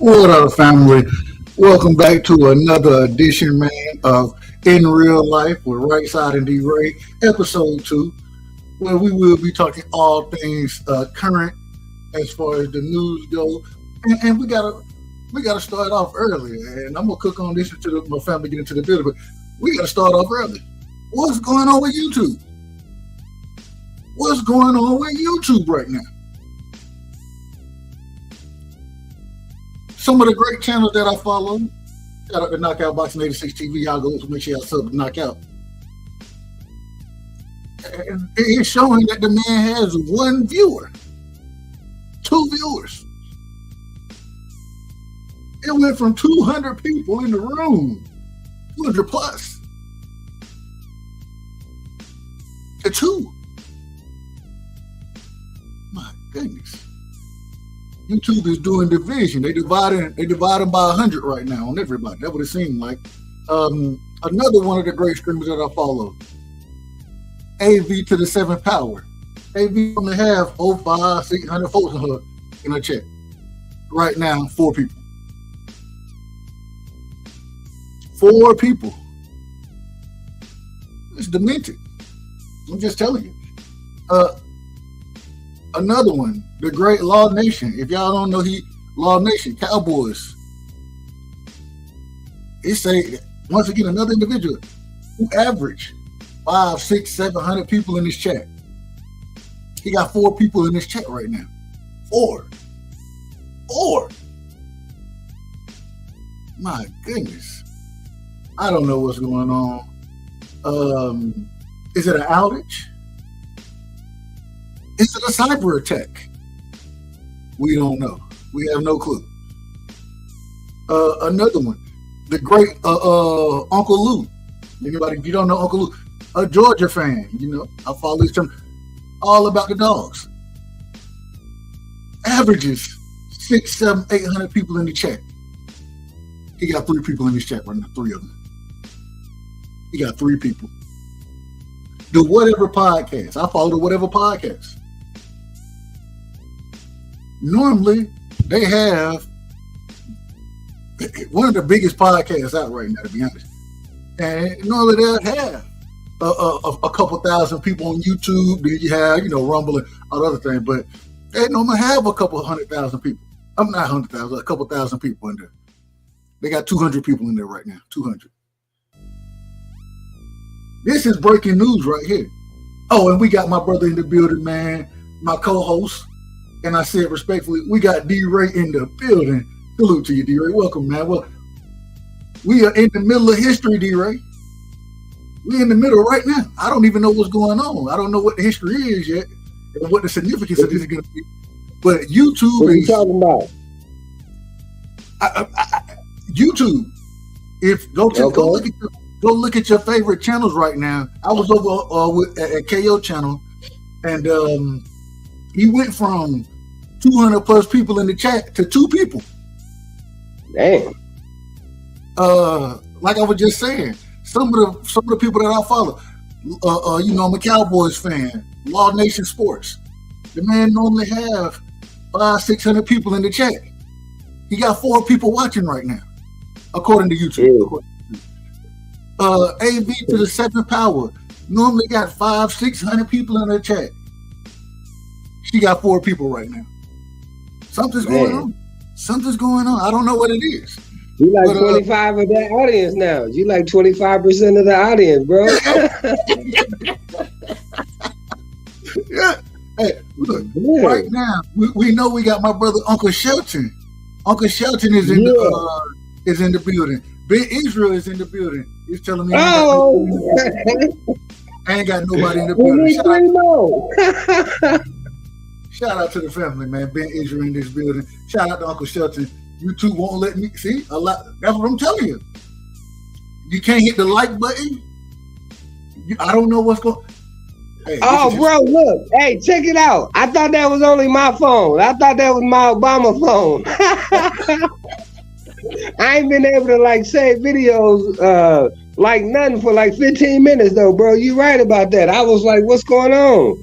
What up, family? Welcome back to another edition, man, of In Real Life with Rightside and D-Ray, episode 2, where we will be talking all things current as far as the news go. And we gotta start off early. And I'm gonna cook on this until my family get into the building, but we gotta start off early. What's going on with YouTube? What's going on with YouTube right now? Some of the great channels that I follow, shout out to Knockout Boxing 86 TV, y'all go to make sure y'all sub to Knockout. And it's showing that the man has 1 viewer, 2 viewers. It went from 200 people in the room, 200 plus, to 2. My goodness. YouTube is doing division. They divide them by 100 right now on everybody. That's what it seemed like. Another one of the great streamers that I follow, AV to the 7th power. AV only have 500, 600 folks in her chat. Right now, 4 people. 4 people. It's demented. I'm just telling you. Another one, the great Law Nation. If y'all don't know, Law Nation, Cowboys. It say, once again, another individual who average 500, 600, 700 people in this chat. He got 4 people in this chat right now. 4. My goodness. I don't know what's going on. Is it an outage? Is it a cyber attack? We don't know. We have no clue. Another one, the great Uncle Lou. Anybody, if you don't know Uncle Lou, a Georgia fan, I follow this term, all about the dogs. Averages 600, 700, 800 people in the chat. He got 3 people in his chat right now, 3 of them. He got 3 people. The Whatever Podcast. I follow the Whatever Podcast. Normally, they have one of the biggest podcasts out right now, to be honest. And normally they'll have a couple thousand people on YouTube. Then you have, Rumble and all the other things. But they normally have a couple 100,000 people. I'm not 100,000, a couple thousand people in there. They got 200 people in there right now, 200. This is breaking news right here. Oh, and we got my brother in the building, man, my co-host. And I said respectfully, we got D-Ray in the building. Salute to you, D-Ray. Welcome, man. Well, we are in the middle of history, D-Ray. We're in the middle right now. I don't even know what's going on. I don't know what the history is yet and what the significance of this is going to be. But YouTube what are you talking about? YouTube. Go look at your favorite channels right now. I was over at KO channel, and he went from 200 plus people in the chat to 2 people. Damn. Like I was just saying, some of the people that I follow, I'm a Cowboys fan. Law Nation Sports. The man normally have 500, 600 people in the chat. He got 4 people watching right now, according to YouTube. AV to the 7th power normally got 500, 600 people in her chat. She got 4 people right now. Something's going on. Something's going on. I don't know what it is. You like 25 of that audience now. You like 25% of the audience, bro. Yeah. Hey, look, right now, we know we got my brother Uncle Shelton. Uncle Shelton is in the building. Ben Israel is in the building. He's telling me I ain't got nobody in the building. Shout out to the family, man. Ben Israel in this building. Shout out to Uncle Shelton. YouTube won't let me see a lot. That's what I'm telling you. You can't hit the like button. I don't know what's going. Hey, bro, look. Hey, check it out. I thought that was only my phone. I thought that was my Obama phone. I ain't been able to save videos like nothing for 15 minutes though, bro. You right about that. I was like, what's going on?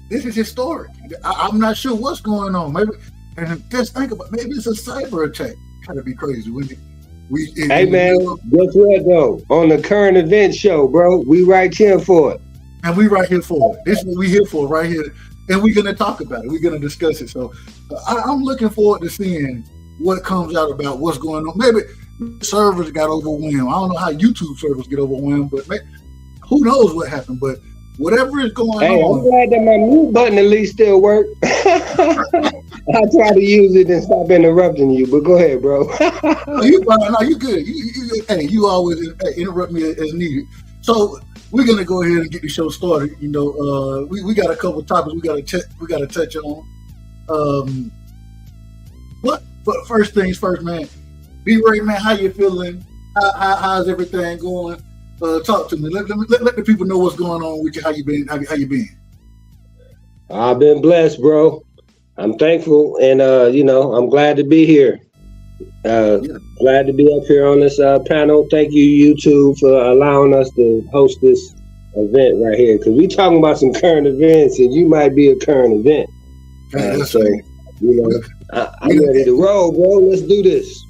This is historic. I'm not sure what's going on. Maybe, and just think about, maybe it's a cyber attack. That'd be crazy, wouldn't it? Hey man, guess what though? On the current event show, bro, we right here for it. And we right here for it. This is what we here for, right here. And we're gonna talk about it. We're gonna discuss it. So I'm looking forward to seeing what comes out about what's going on. Maybe servers got overwhelmed. I don't know how YouTube servers get overwhelmed, but who knows what happened. But whatever is going on. I'm glad that my mute button at least still work. I try to use it and stop interrupting you, but go ahead, bro. You good. You always interrupt me as needed. So we're gonna go ahead and get the show started. You know, we got a couple topics we gotta touch on. But first things first, man. B-Ray, man, how you feeling? How's everything going? Talk to me. Let the people know what's going on with you. How you been? How you been? I've been blessed, bro. I'm thankful, and I'm glad to be here. Glad to be up here on this panel. Thank you, YouTube, for allowing us to host this event right here. Because we talking about some current events, and you might be a current event. I'm ready to roll, bro. Let's do this.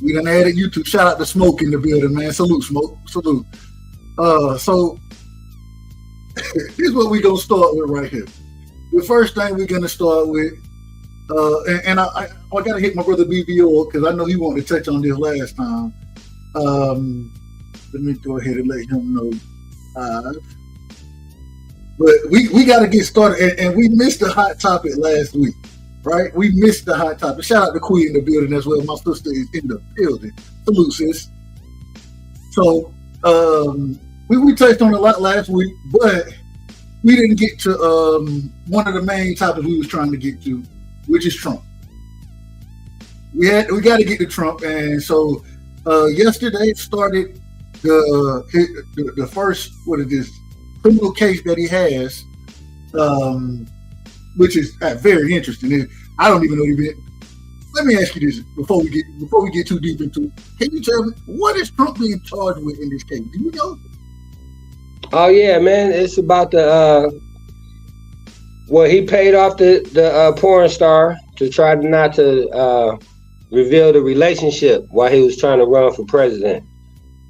We done added YouTube. Shout out to Smoke in the building, man. Salute, Smoke. Salute. So this is what we're gonna start with right here. The first thing we're gonna start with, and I gotta hit my brother BVO because I know he wanted to touch on this last time. Let me go ahead and let him know. But we gotta get started, and we missed the hot topic last week, right? We missed the hot topic. Shout out to Queen in the building as well. My sister is in the building. Salute, sis. So we touched on a lot last week, but we didn't get to one of the main topics we was trying to get to, which is Trump. We got to get to Trump, and so yesterday started the first criminal case that he has, which is very interesting. I don't even know Let me ask you this before we get too deep into it. Can you tell me what is Trump being charged with in this case? Do you know? Oh yeah, man. It's about he paid off the porn star to try not to reveal the relationship while he was trying to run for president.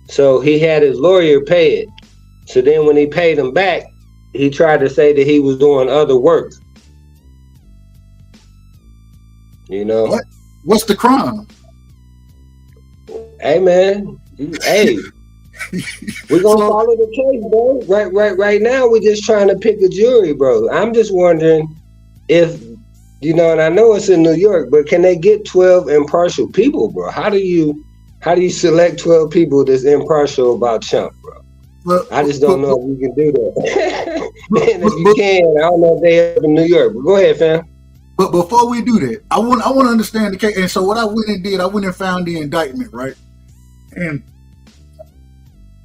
So he had his lawyer pay it. So then when he paid him back, he tried to say that he was doing other work. You know? What's the crime? Hey man, hey. We're gonna follow the case, bro. Right now, we're just trying to pick a jury, bro. I'm just wondering if, and I know it's in New York, but can they get 12 impartial people, bro? How do you select 12 people that's impartial about Trump, bro? I just don't know if you can do that. And if you can, I don't know if they have in New York. But go ahead, fam. But before we do that, I want to understand the case. And so what I went and found the indictment, right? And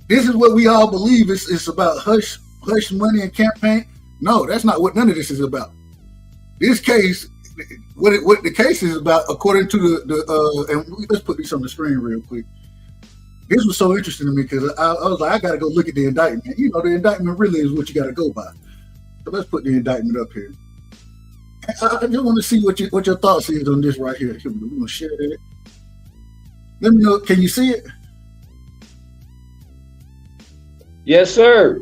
this is what we all believe it's about hush money and campaign. No, that's not what none of this is about. This case, what the case is about, according to and let's put this on the screen real quick. This was so interesting to me because I was like, I got to go look at the indictment. You know, the indictment really is what you got to go by. So let's put the indictment up here. I just want to see what your thoughts is on this right here. We're going to share it. Let me know. Can you see it? Yes, sir.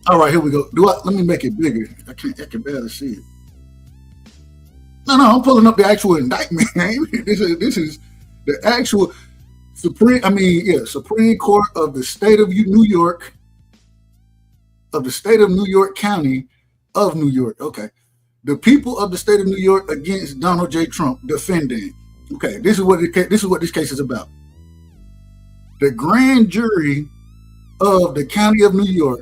All right, here we go. Let me make it bigger. I can barely see it. No, I'm pulling up the actual indictment. This is the actual Supreme Court of the state of New York, of the state of New York County of New York. Okay. The people of the state of New York against Donald J. Trump defendant. Okay, this is what this case is about. The grand jury of the county of New York,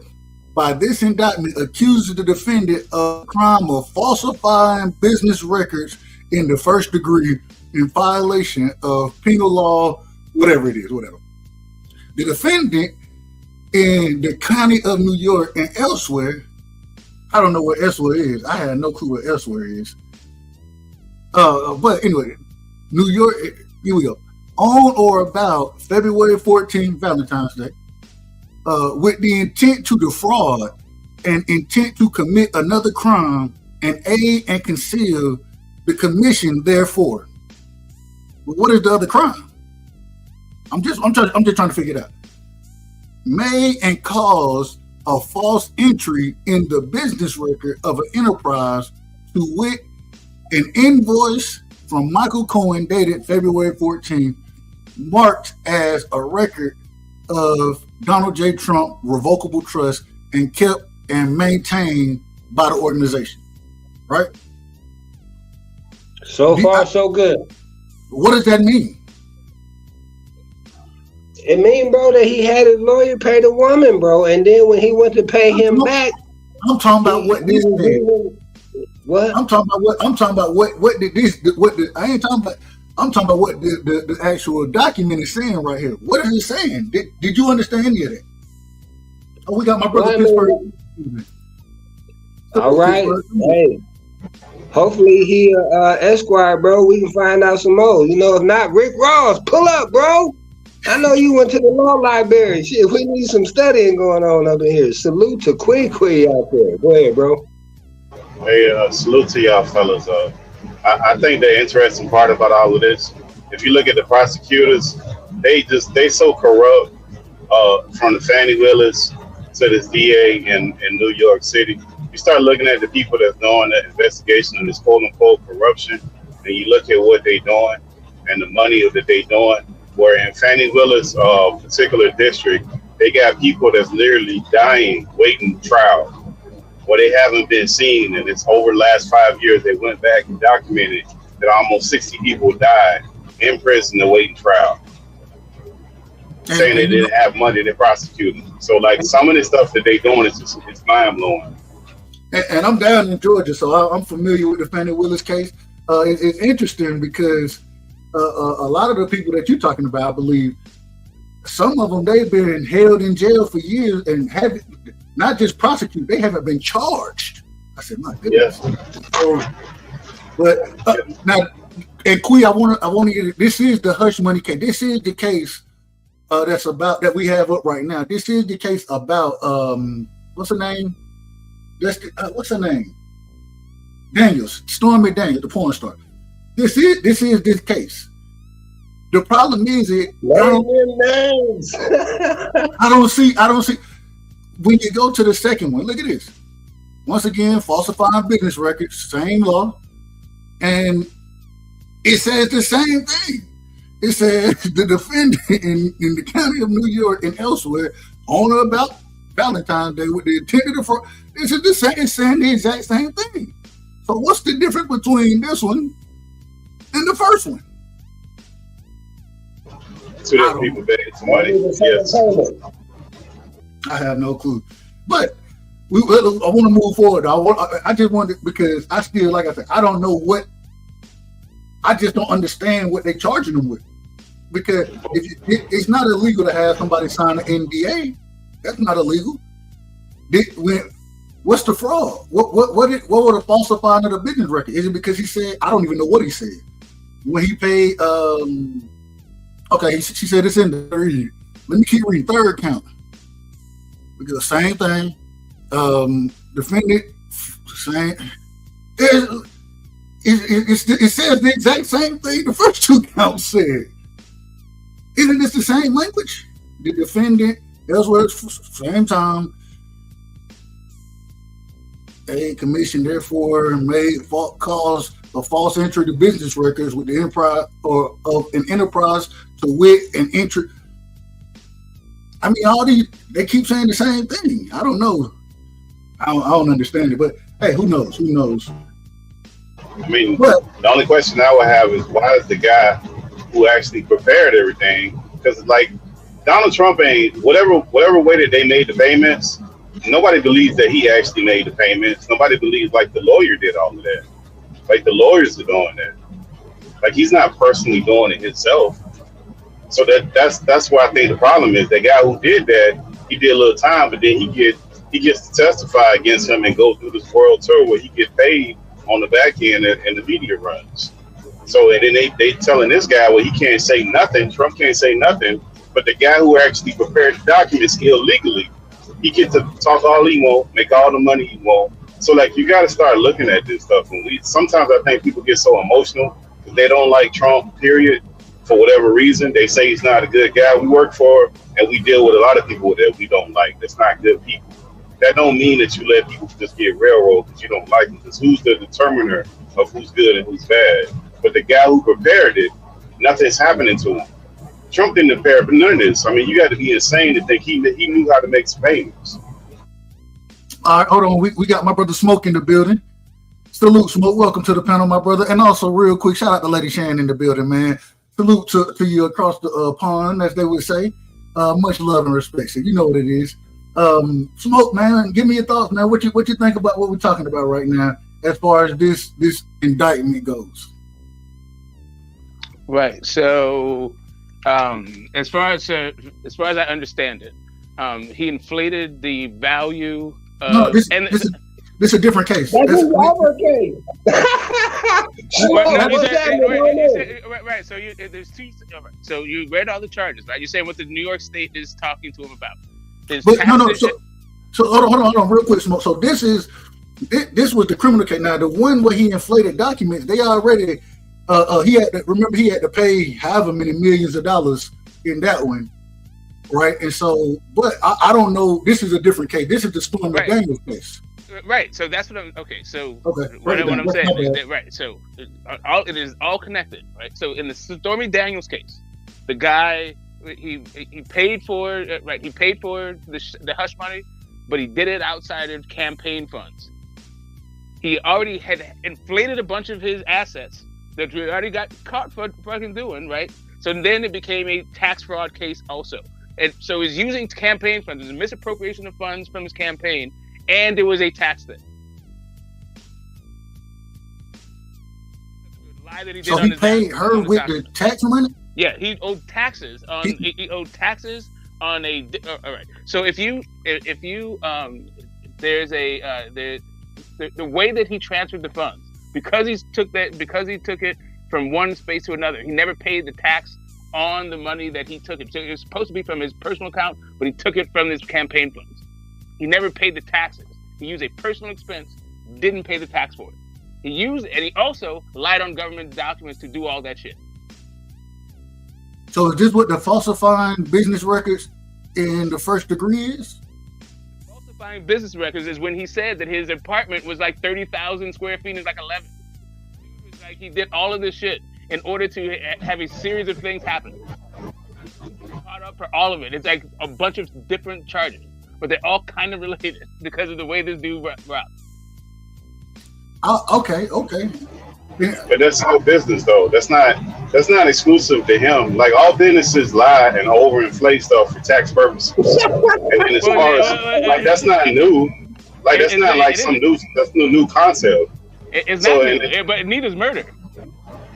by this indictment, accuses the defendant of the crime of falsifying business records in the first degree in violation of penal law, whatever it is, whatever. The defendant in the county of New York and elsewhere, I don't know what elsewhere is. I had no clue what elsewhere is. But anyway, New York, here we go. On or about February 14th, Valentine's Day, with the intent to defraud and intent to commit another crime and aid and conceal the commission therefore. What is the other crime? I'm just trying to figure it out. Made and caused a false entry in the business record of an enterprise, to wit, an invoice from Michael Cohen dated February 14th, marked as a record of Donald J. Trump revocable trust and kept and maintained by the organization. Right? So far, so good. What does that mean? It mean, bro, that he had his lawyer pay the woman, bro, and then when he went to pay him back, I'm talking about what this said. What? I'm talking about what did this what did, I ain't talking about. I'm talking about what the actual document is saying right here. What is it saying? Did you understand any of that? Oh, we got my brother Pittsburgh. All right. Hey, hopefully he Esquire, bro. We can find out some more. You know, if not, Rick Ross, pull up, bro. I know you went to the law library. Shit, we need some studying going on up in here. Salute to Quee out there. Go ahead, bro. Hey, salute to y'all fellas. I think the interesting part about all of this, if you look at the prosecutors, they so corrupt, from the Fannie Willis to this DA in New York City. You start looking at the people that's doing the investigation of this quote unquote corruption, and you look at what they doing and the money that they doing. Where in Fannie Willis particular district, they got people that's literally dying, waiting trial, where they haven't been seen. And it's over the last 5 years, they went back and documented that almost 60 people died in prison awaiting trial, saying they didn't have money to prosecute them. So like some of the stuff that they doing is just, it's mind blowing. And I'm down in Georgia, so I'm familiar with the Fannie Willis case. It's interesting because a lot of the people that you're talking about, I believe, some of them, they've been held in jail for years and haven't, not just prosecuted, they haven't been charged. I said, my goodness. Yes. But now, and Quee, I want to get it. This is the hush money case. This is the case that we have up right now. This is the case about what's her name? What's her name? Daniels, Stormy Daniels, the porn star. This is this case. The problem is I don't see when you go to the second one. Look at this. Once again, falsifying business records, same law, and it says the same thing. It says the defendant in the county of New York and elsewhere on or about Valentine's Day with the intent of fraud. This is the same. It's saying the exact same thing. So what's the difference between this one and the first one? Two different people paying some money. Yes. I have no clue. But I want to move forward. I just wanted, because I still, like I said, I don't know what, I just don't understand what they're charging them with. Because it's not illegal to have somebody sign an NDA. That's not illegal. What's the fraud? What were the falsifying of the business record? Is it because he said, I don't even know what he said. When he paid, okay, she said it's in the third. Let me keep reading. Third count. Because the same thing. Defendant, same. It says the exact same thing the first two counts said. Isn't this the same language? The defendant, elsewhere, same time. A commission therefore made cause a false entry to business records with the enterprise or of an enterprise to wit an entry. I mean, all these, they keep saying the same thing. I don't know. I don't understand it, but hey, who knows? Who knows? I mean, the only question I would have is why is the guy who actually prepared everything? Because like Donald Trump ain't whatever way that they made the payments. Nobody believes that he actually made the payments. Nobody believes like the lawyer did all of that. Like the lawyers are doing that. Like he's not personally doing it himself. So that's why I think the problem is that guy who did that, he did a little time, but then he gets to testify against him and go through this world tour where he gets paid on the back end and the media runs. So and then they telling this guy, well, he can't say nothing. Trump can't say nothing. But the guy who actually prepared the documents illegally, he gets to talk all he want, make all the money he want. So like you got to start looking at this stuff. And sometimes I think people get so emotional because they don't like Trump, period, for whatever reason. They say he's not a good guy. We work for, and we deal with a lot of people that we don't like. That's not good people. That don't mean that you let people just get railroaded because you don't like them. Because who's the determiner of who's good and who's bad? But the guy who prepared it, nothing's happening to him. Trump didn't prepare for none of this. I mean, you got to be insane to think he knew how to make some payments. All right, hold on. We got my brother Smoke in the building. Salute, Smoke. Welcome to the panel, my brother. And also, real quick, shout out to Lady Shan in the building, man. Salute to you across the pond, as they would say. Much love and respect. So you know what it is. Smoke, man, give me your thoughts, man. What you think about what we're talking about right now, as far as this indictment goes? Right. So, as far as I understand it, he inflated the value of. No, this is a different case. That's our case. Right. So there's two. So you read all the charges, right? You're saying what the New York State is talking to him about. No. So hold on, real quick, Smoke. So this was the criminal case. Now the one where he inflated documents, they already he had to pay however many millions of dollars in that one, right? And so, but I don't know. This is a different case. This is the Stormy Daniels case. Right. So that's what I'm. Okay. So okay. What I'm saying is that, right. So it is all connected, right? So in the Stormy Daniels case, the guy. He paid for right. He paid for the hush money, but he did it outside of campaign funds. He already had inflated a bunch of his assets that we already got caught for fucking doing, right? So then it became a tax fraud case also, and so he's using campaign funds. There's a misappropriation of funds from his campaign, and there was a tax thing. So he paid her with the tax money. Yeah, he owed taxes on. He owed taxes on a. All right. So if you there's the way that he transferred the funds because he took it from one space to another. He never paid the tax on the money that he took it. So it was supposed to be from his personal account, but he took it from his campaign funds. He never paid the taxes. He used a personal expense, didn't pay the tax for it. He also lied on government documents to do all that shit. So is this what the falsifying business records in the first degree is? Falsifying business records is when he said that his apartment was like 30,000 square feet and it's like 11. It was like he did all of this shit in order to have a series of things happen. Caught up for all of it. It's like a bunch of different charges, but they're all kind of related because of the way this dude robbed. Okay. Yeah. But that's all business, though. That's not exclusive to him. Like all businesses lie and overinflate stuff for tax purposes. And then as far as like that's not new. Like that's not like some new. That's no new concept. It's not new, but neither's murder.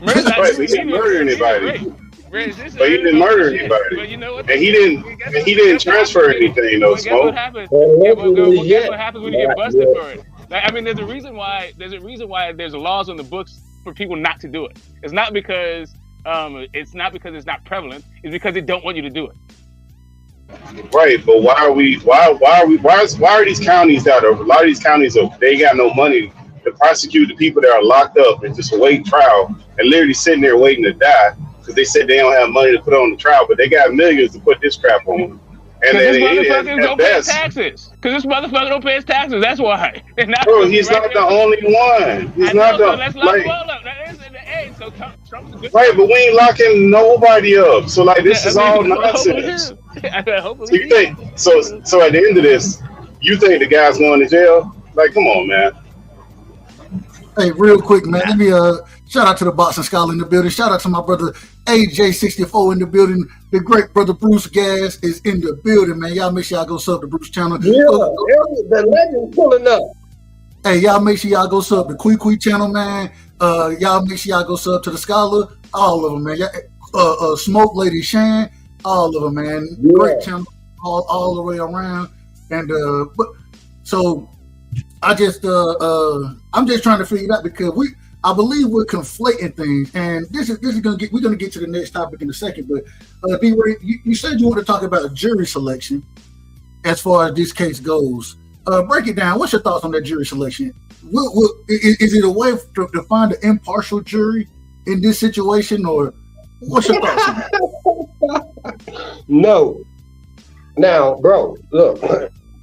Murder's not right, but he didn't murder anybody. But he didn't murder anybody. But you know what? And he didn't transfer anything, though. Guess what happens? Guess what happens when you get busted for it? I mean, there's a reason why there's laws on the books for people not to do it. It's not because it's not prevalent. It's because they don't want you to do it. Right, but why are these counties a lot of these counties they got no money to prosecute the people that are locked up and just await trial and literally sitting there waiting to die because they said they don't have money to put on the trial, but they got millions to put this crap on. And this motherfucker don't pay his taxes. Because this motherfucker don't pay his taxes. That's why. Bro, he's not the only one. He's not the. Let's lock them all up. So Trump's a good. Right, but we ain't locking nobody up. So like this is all nonsense. So you think? So at the end of this, you think the guy's going to jail? Like, come on, man. Hey, real quick, man. Let me shout out to the boxing scholar in the building. Shout out to my brother AJ64 in the building. The great brother Bruce Gas is in the building, man. Y'all make sure y'all go sub the Bruce channel. Yeah, the legend pulling up. Hey, y'all make sure y'all go sub the Kui channel, man. Y'all make sure y'all go sub to the scholar. All of them, man. Smoke Lady Shan. All of them, man. Yeah. Great channel all the way around. And but so I just I'm just trying to figure it out because I believe we're conflating things, and this is we're gonna get to the next topic in a second. But B-Ray, you said you want to talk about jury selection as far as this case goes. Break it down. What's your thoughts on that jury selection? Is it a way to find an impartial jury in this situation, or What's your thoughts on that? No. Now, bro, look,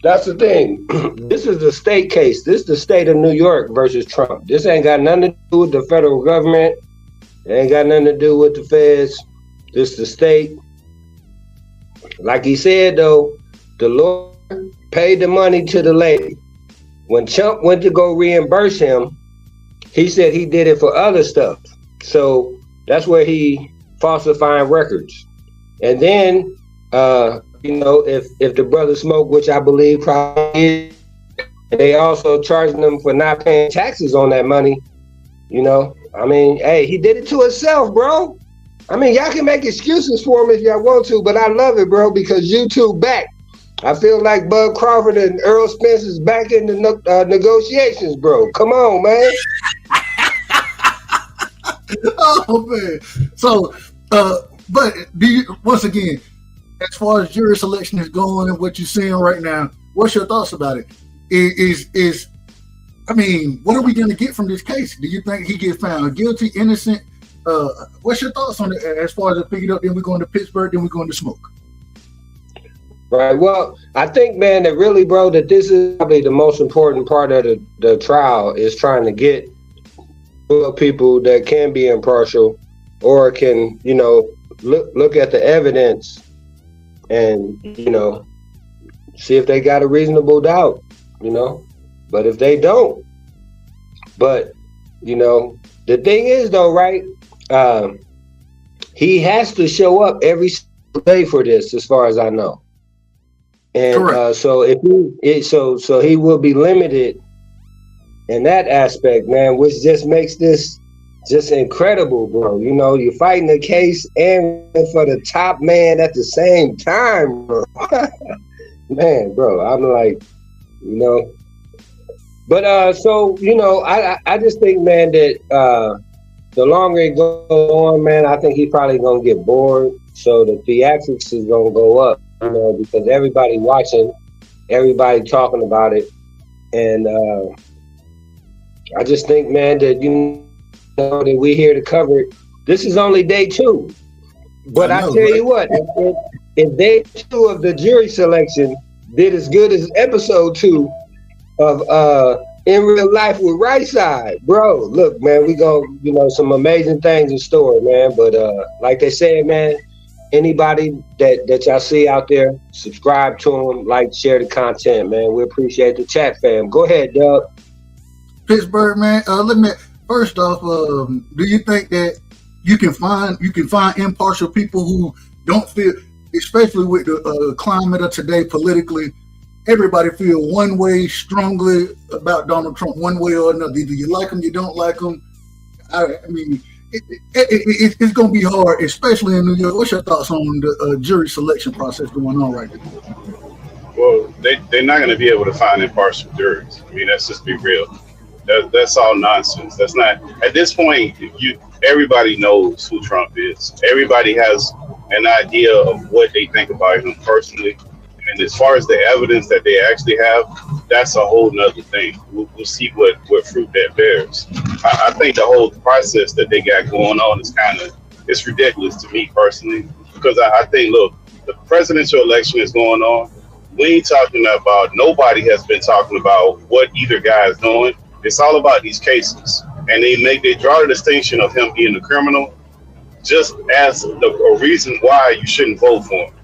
that's the thing. This is the state case. This is the state of New York versus Trump. This ain't got nothing to do with the federal government. It ain't got nothing to do with the feds. This is the state. Like he said, though, the lawyer paid the money to the lady. When Trump went to go reimburse him, he said he did it for other stuff. So that's where he falsifying records. And then, if the brother smoked, which I believe probably is, they also charging them for not paying taxes on that money. I mean, hey, he did it to himself, bro. I mean, y'all can make excuses for him if y'all want to, but I love it, bro, because you two back. I feel like Bud Crawford and Earl Spence is back in the negotiations, bro. Come on, man. Oh man. So, but do you, once again, as far as jury selection is going and what you're seeing right now, what's your thoughts about it? I mean, what are we going to get from this case? Do you think he gets found guilty, innocent? What's your thoughts on it as far as I pick it up? Then we're going to Pittsburgh, then we're going to Smoke. Right. Well, I think, man, that really, bro, that this is probably the most important part of the trial is trying to get people that can be impartial or can, look at the evidence and, see if they got a reasonable doubt, But if they don't, the thing is, though, right, he has to show up every day for this, as far as I know. And so he will be limited in that aspect, man, which just makes this just incredible, bro. You're fighting a case and for the top man at the same time, bro. Man, bro, I'm like, But I just think, man, that the longer it goes on, man, I think he's probably gonna get bored. So the theatrics is gonna go up, because everybody watching, everybody talking about it, and I just think, man, that that we're here to cover it. This is only day 2, but I tell you what, if day 2 of the jury selection did as good as episode 2 of In Real Life with Rightside, bro, look, man, we go, some amazing things in store, man. But like they said, man, anybody that y'all see out there, subscribe to them, like, share the content, man. We appreciate the chat, fam. Go ahead, Doug. Pittsburgh, man. First off, do you think that you can find impartial people who don't feel, especially with the climate of today politically? Everybody feel one way strongly about Donald Trump, one way or another. Either you like him, you don't like him. I mean, it's going to be hard, especially in New York. What's your thoughts on the jury selection process going on right now? Well, they're not going to be able to find impartial juries. I mean, let's just be real. That's all nonsense. That's not, at this point, everybody knows who Trump is. Everybody has an idea of what they think about him personally. And as far as the evidence that they actually have, that's a whole nother thing. We'll see what fruit that bears. I think the whole process that they got going on is it's ridiculous to me personally, because I think, look, the presidential election is going on. We ain't talking about, nobody has been talking about what either guy is doing. It's all about these cases. And they draw the distinction of him being a criminal just as a reason why you shouldn't vote for him.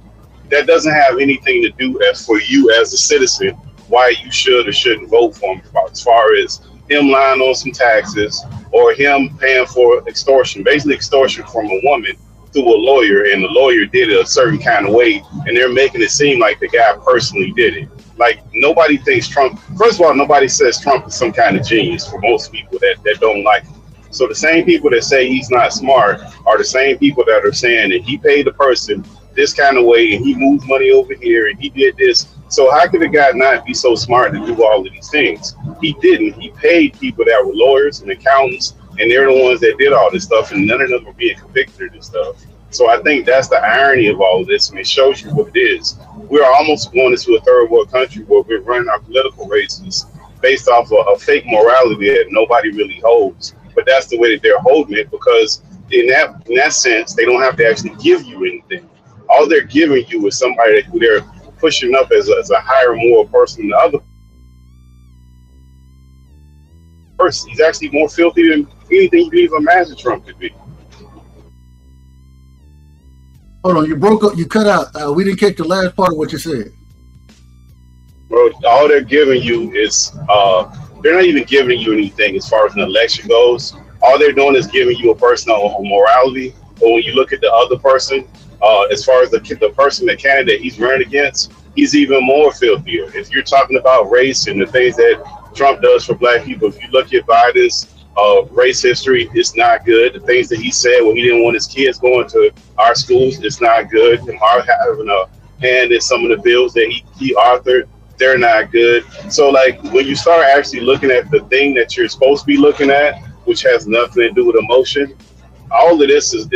That doesn't have anything to do as for you as a citizen, why you should or shouldn't vote for him, as far as him lying on some taxes or him paying for extortion, basically extortion from a woman through a lawyer, and the lawyer did it a certain kind of way, and they're making it seem like the guy personally did it. Like, nobody thinks Trump, first of all, nobody says Trump is some kind of genius for most people that don't like him. So the same people that say he's not smart are the same people that are saying that he paid the person this kind of way and he moved money over here and he did this. So how could a guy not be so smart to do all of these things? He didn't. He paid people that were lawyers and accountants, and they're the ones that did all this stuff, and none of them are being convicted and stuff. So I think that's the irony of all of this, and it shows you what it is. We're almost going into a third world country where we're running our political races based off of a fake morality that nobody really holds. But that's the way that they're holding it, because in that sense, they don't have to actually give you anything. All they're giving you is somebody who they're pushing up as a higher moral person than the other person. He's actually more filthy than anything you can even imagine Trump could be. Hold on, you broke up. You cut out. We didn't catch the last part of what you said. Bro, all they're giving you is they're not even giving you anything as far as an election goes. All they're doing is giving you a person on morality. But when you look at the other person, as far as the person, the candidate he's running against, he's even more filthier. If you're talking about race and the things that Trump does for black people, if you look at Biden's race history, it's not good. The things that he said when he didn't want his kids going to our schools, it's not good. Him having a hand in some of the bills that he authored, they're not good. So like when you start actually looking at the thing that you're supposed to be looking at, which has nothing to do with emotion, all of this is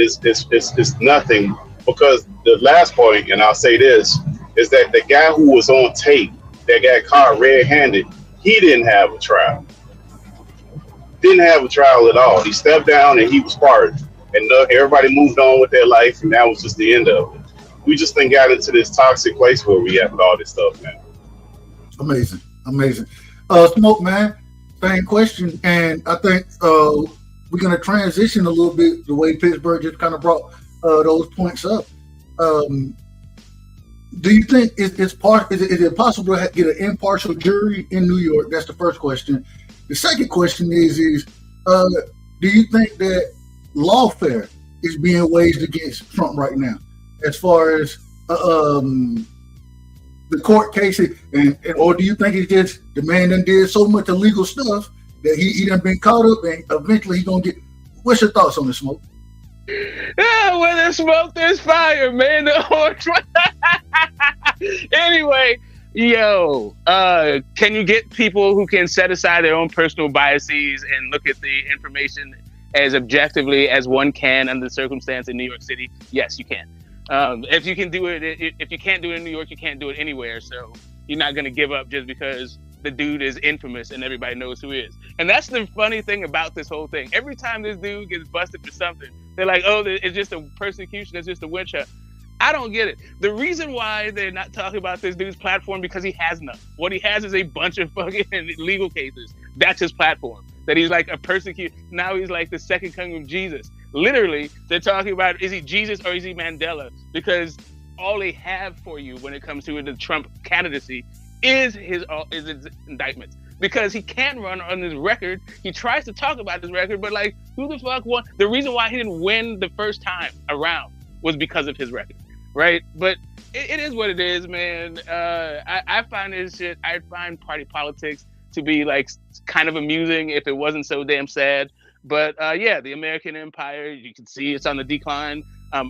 nothing, because the last point, and I'll say this, is that the guy who was on tape that got caught red-handed, he didn't have a trial. Didn't have a trial at all. He stepped down and he was pardoned. And everybody moved on with their life, and that was just the end of it. We just got into this toxic place where we have with all this stuff, man. Amazing. Smoke, man, same question. And I think we're going to transition a little bit the way Pittsburgh just kind of brought those points up. Do you think is it possible to get an impartial jury in New York? That's the first question. The second question is do you think that lawfare is being waged against Trump right now, as far as the court cases, and or do you think it's just the man done did so much illegal stuff that he done been caught up and eventually he's gonna get? What's your thoughts on this, Smoke? Yeah, where there's smoke, there's fire, man. Anyway, can you get people who can set aside their own personal biases and look at the information as objectively as one can under the circumstance in New York City? Yes, you can. If you can do it, if you can't do it in New York, you can't do it anywhere. So you're not going to give up just because the dude is infamous and everybody knows who he is. And that's the funny thing about this whole thing. Every time this dude gets busted for something, they're like, oh, it's just a persecution, it's just a witch hunt. I don't get it. The reason why they're not talking about this dude's platform, because he has none. What he has is a bunch of fucking legal cases. That's his platform. That he's like a persecutor. Now he's like the second coming of Jesus. Literally, they're talking about, is he Jesus or is he Mandela? Because all they have for you when it comes to the Trump candidacy is his indictments. Because he can run on his record. He tries to talk about his record, but like, who the fuck won? The reason why he didn't win the first time around was because of his record, right? But it is what it is, man. I find this shit, I find party politics to be like kind of amusing if it wasn't so damn sad. But the American empire, you can see it's on the decline.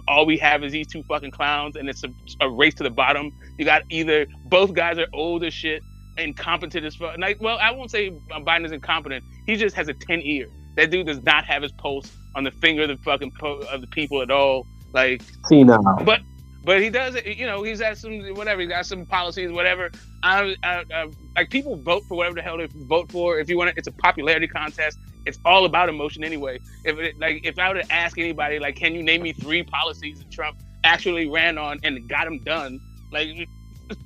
All we have is these two fucking clowns, and it's a race to the bottom. You got either both guys are old as shit, incompetent as fuck. Like, well, I won't say Biden is incompetent. He just has a 10 ear. That dude does not have his pulse on the finger of the fucking of the people at all. Like, see now, but he does it. You know, he's got some whatever. He got some policies, whatever. Like, people vote for whatever the hell they vote for. If you want, it's a popularity contest. It's all about emotion anyway. If I were to ask anybody, like, can you name me 3 policies that Trump actually ran on and got them done? Like, you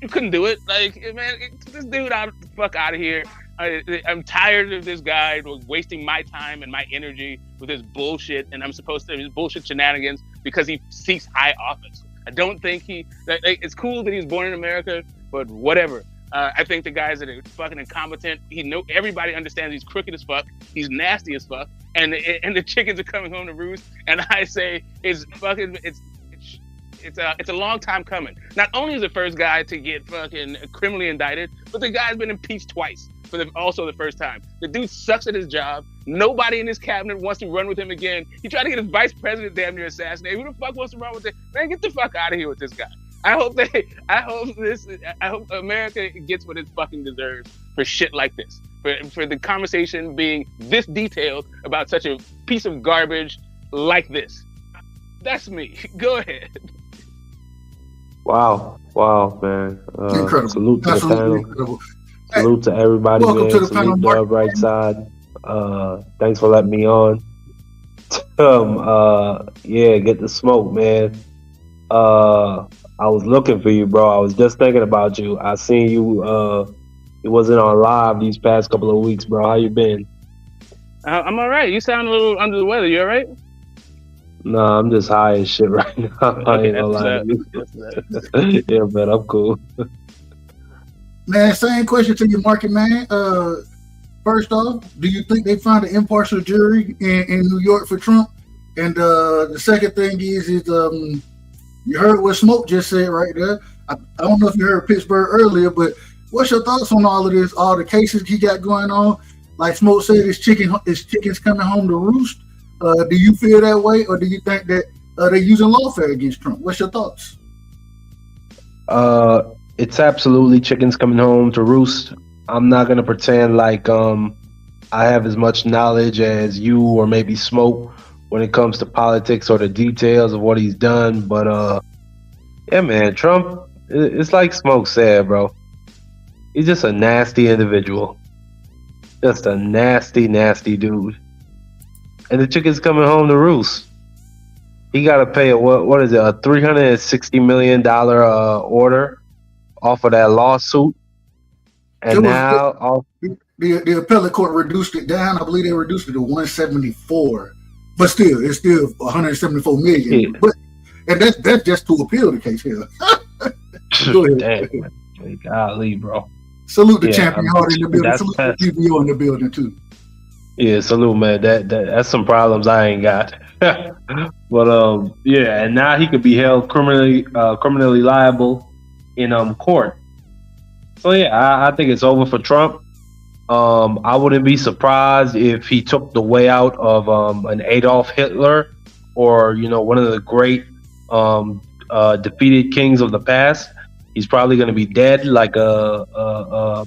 couldn't do it. Like, man, this dude the fuck out of here. I'm tired of this guy wasting my time and my energy with his bullshit, and his bullshit shenanigans because he seeks high office. I don't think it's cool that he's born in America, but whatever. I think the guys that are fucking incompetent, everybody understands he's crooked as fuck, he's nasty as fuck, and the chickens are coming home to roost. And I say it's a long time coming. Not only is the first guy to get fucking criminally indicted, but the guy's been impeached twice for also the first time. The dude sucks at his job. Nobody in his cabinet wants to run with him again. He tried to get his vice president damn near assassinated. Who the fuck wants to run with him? Man, get the fuck out of here with this guy. I hope America gets what it fucking deserves for shit like this. For the conversation being this detailed about such a piece of garbage like this. That's me. Go ahead. Wow, man. Incredible. Salute to the panel. Incredible. Salute to everybody, welcome man. to the Salute panel, to Rightside. Thanks for letting me on. Yeah, get the smoke, man. I was looking for you, bro. I was just thinking about you. I seen you. It wasn't on live these past couple of weeks, bro. How you been? I'm all right. You sound a little under the weather. You all right? Nah, I'm just high as shit right now. I Okay, ain't gonna that's what's lie to up. you. That's what's up. Yeah, man, I'm cool. Man, same question to you, Market Man. First off, do you think they find an impartial jury in New York for Trump? And the second thing is you heard what Smoke just said right there. I don't know if you heard Pittsburgh earlier, but what's your thoughts on all of this, all the cases he got going on? Like Smoke said, his chickens coming home to roost. Do you feel that way, or do you think that they're using lawfare against Trump? What's your thoughts? It's absolutely chickens coming home to roost. I'm not gonna pretend like I have as much knowledge as you or maybe Smoke when it comes to politics or the details of what he's done. But yeah, man, Trump. It's like Smoke said, bro. He's just a nasty individual. Just a nasty, nasty dude. And the chicken's coming home to roost. He got to pay what is it, a $360 million order off of that lawsuit, and The appellate court reduced it down. I believe they reduced it to 174, but still, it's still 174 million. Yeah. But and that's just to appeal the case here. Go ahead. Damn, man. Golly, bro. Salute the champion Hart in the building. Salute the PBO in the building too. Yeah, salute, man. That's some problems I ain't got. But yeah, and now he could be held criminally liable in court. So yeah, I think it's over for Trump. I wouldn't be surprised if he took the way out of an Adolf Hitler or one of the great defeated kings of the past. He's probably going to be dead, like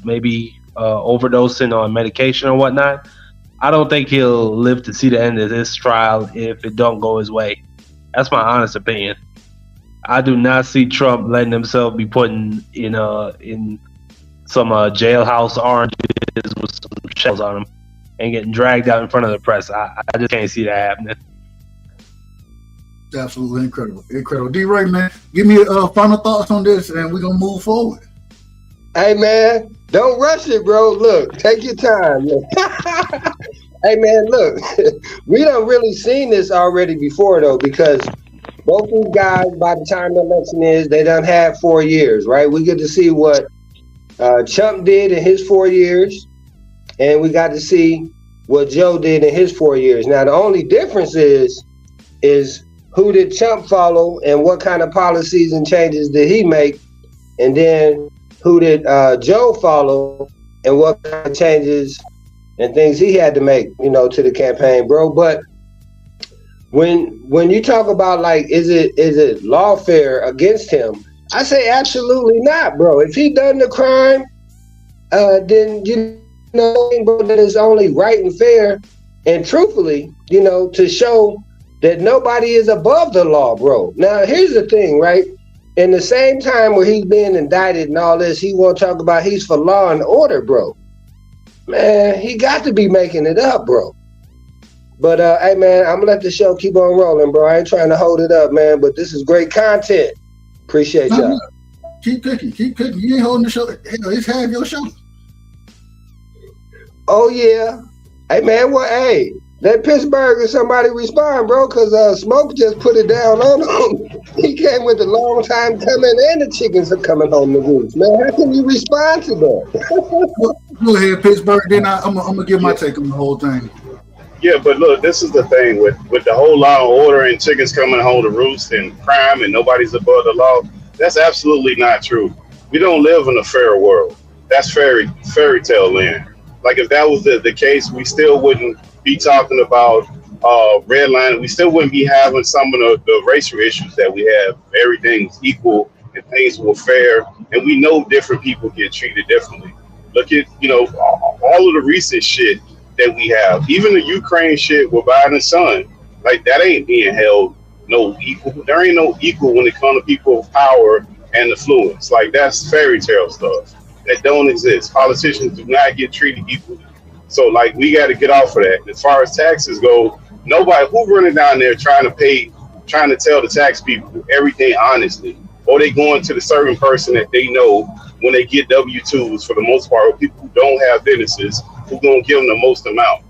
maybe overdosing on medication or whatnot. I don't think he'll live to see the end of this trial if it don't go his way. That's my honest opinion. I do not see Trump letting himself be put in some jailhouse oranges with some shells on him and getting dragged out in front of the press. I just can't see that happening. Absolutely incredible. D-Ray, man, give me final thoughts on this, and we're gonna move forward. Hey, man, don't rush it, bro. Look, take your time. Hey, man, look, we done really seen this already before, though, because both these guys, by the time the election is, they done had 4 years, right? We get to see what Trump did in his 4 years, and we got to see what Joe did in his 4 years. Now, the only difference is who did Trump follow and what kind of policies and changes did he make? And then who did Joe follow and what kind of changes and things he had to make, to the campaign, bro. But when you talk about like, is it lawfare against him? I say absolutely not, bro. If he done the crime, then bro, that is only right and fair and truthfully, to show that nobody is above the law, bro. Now, here's the thing, right? In the same time where he's being indicted and all this, he won't talk about he's for law and order, bro. Man, he got to be making it up, bro. But, hey, man, I'm going to let the show keep on rolling, bro. I ain't trying to hold it up, man, but this is great content. Appreciate y'all. Keep cooking. You ain't holding the show. Hell, it's half your show. Oh, yeah. Hey, man, hey. Let Pittsburgh or somebody respond, bro, because Smoke just put it down on him. He came with a long time coming, and the chickens are coming home to roost. Man, how can you respond to that? Go ahead, Pittsburgh. Then I'm gonna give my take on the whole thing. Yeah, but look, this is the thing with the whole law and order and chickens coming home to roost and crime and nobody's above the law. That's absolutely not true. We don't live in a fair world. That's fairy tale land. Like if that was the case, we still wouldn't be talking about redlining. We still wouldn't be having some of the racial issues that we have. Everything was equal and things were fair, and we know different people get treated differently. Look at all of the recent shit that we have, even the Ukraine shit with Biden's son. Like that ain't being held no equal. There ain't no equal when it comes to people of power and affluence. Like that's fairy tale stuff that don't exist. Politicians do not get treated equally. So like we got to get off of that. As far as taxes go, Nobody who running down there trying to tell the tax people everything honestly, or they going to the certain person that they know when they get W-2s for the most part, or people who don't have businesses who gonna give them the most amount.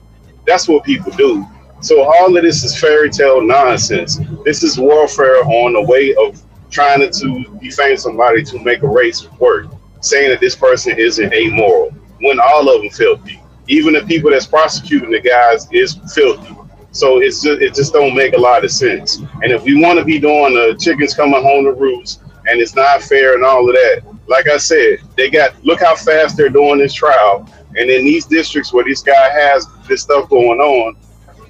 That's what people do. So all of this is fairy tale nonsense. This is warfare on the way of trying to defame somebody to make a race work, saying that this person isn't amoral when all of them filthy. Even the people that's prosecuting the guys is filthy. So it just don't make a lot of sense. And if we want to be doing the chickens coming home to roost and it's not fair and all of that, like I said, look how fast they're doing this trial. And in these districts where this guy has this stuff going on,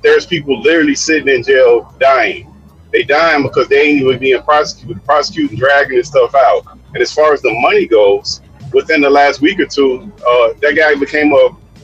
there's people literally sitting in jail dying. They dying because they ain't even being prosecuting, dragging this stuff out. And as far as the money goes, within the last week or two, that guy became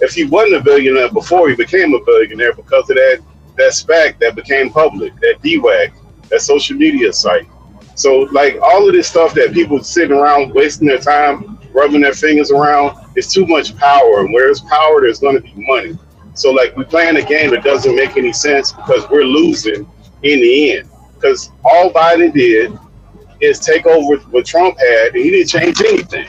if he wasn't a billionaire before, he became a billionaire because of that SPAC that became public, that DWAG, that social media site. So like all of this stuff that people sitting around wasting their time, rubbing their fingers around, it's too much power. And where there's power, there's going to be money. So like we're playing a game that doesn't make any sense because we're losing in the end. Because all Biden did is take over what Trump had, and he didn't change anything.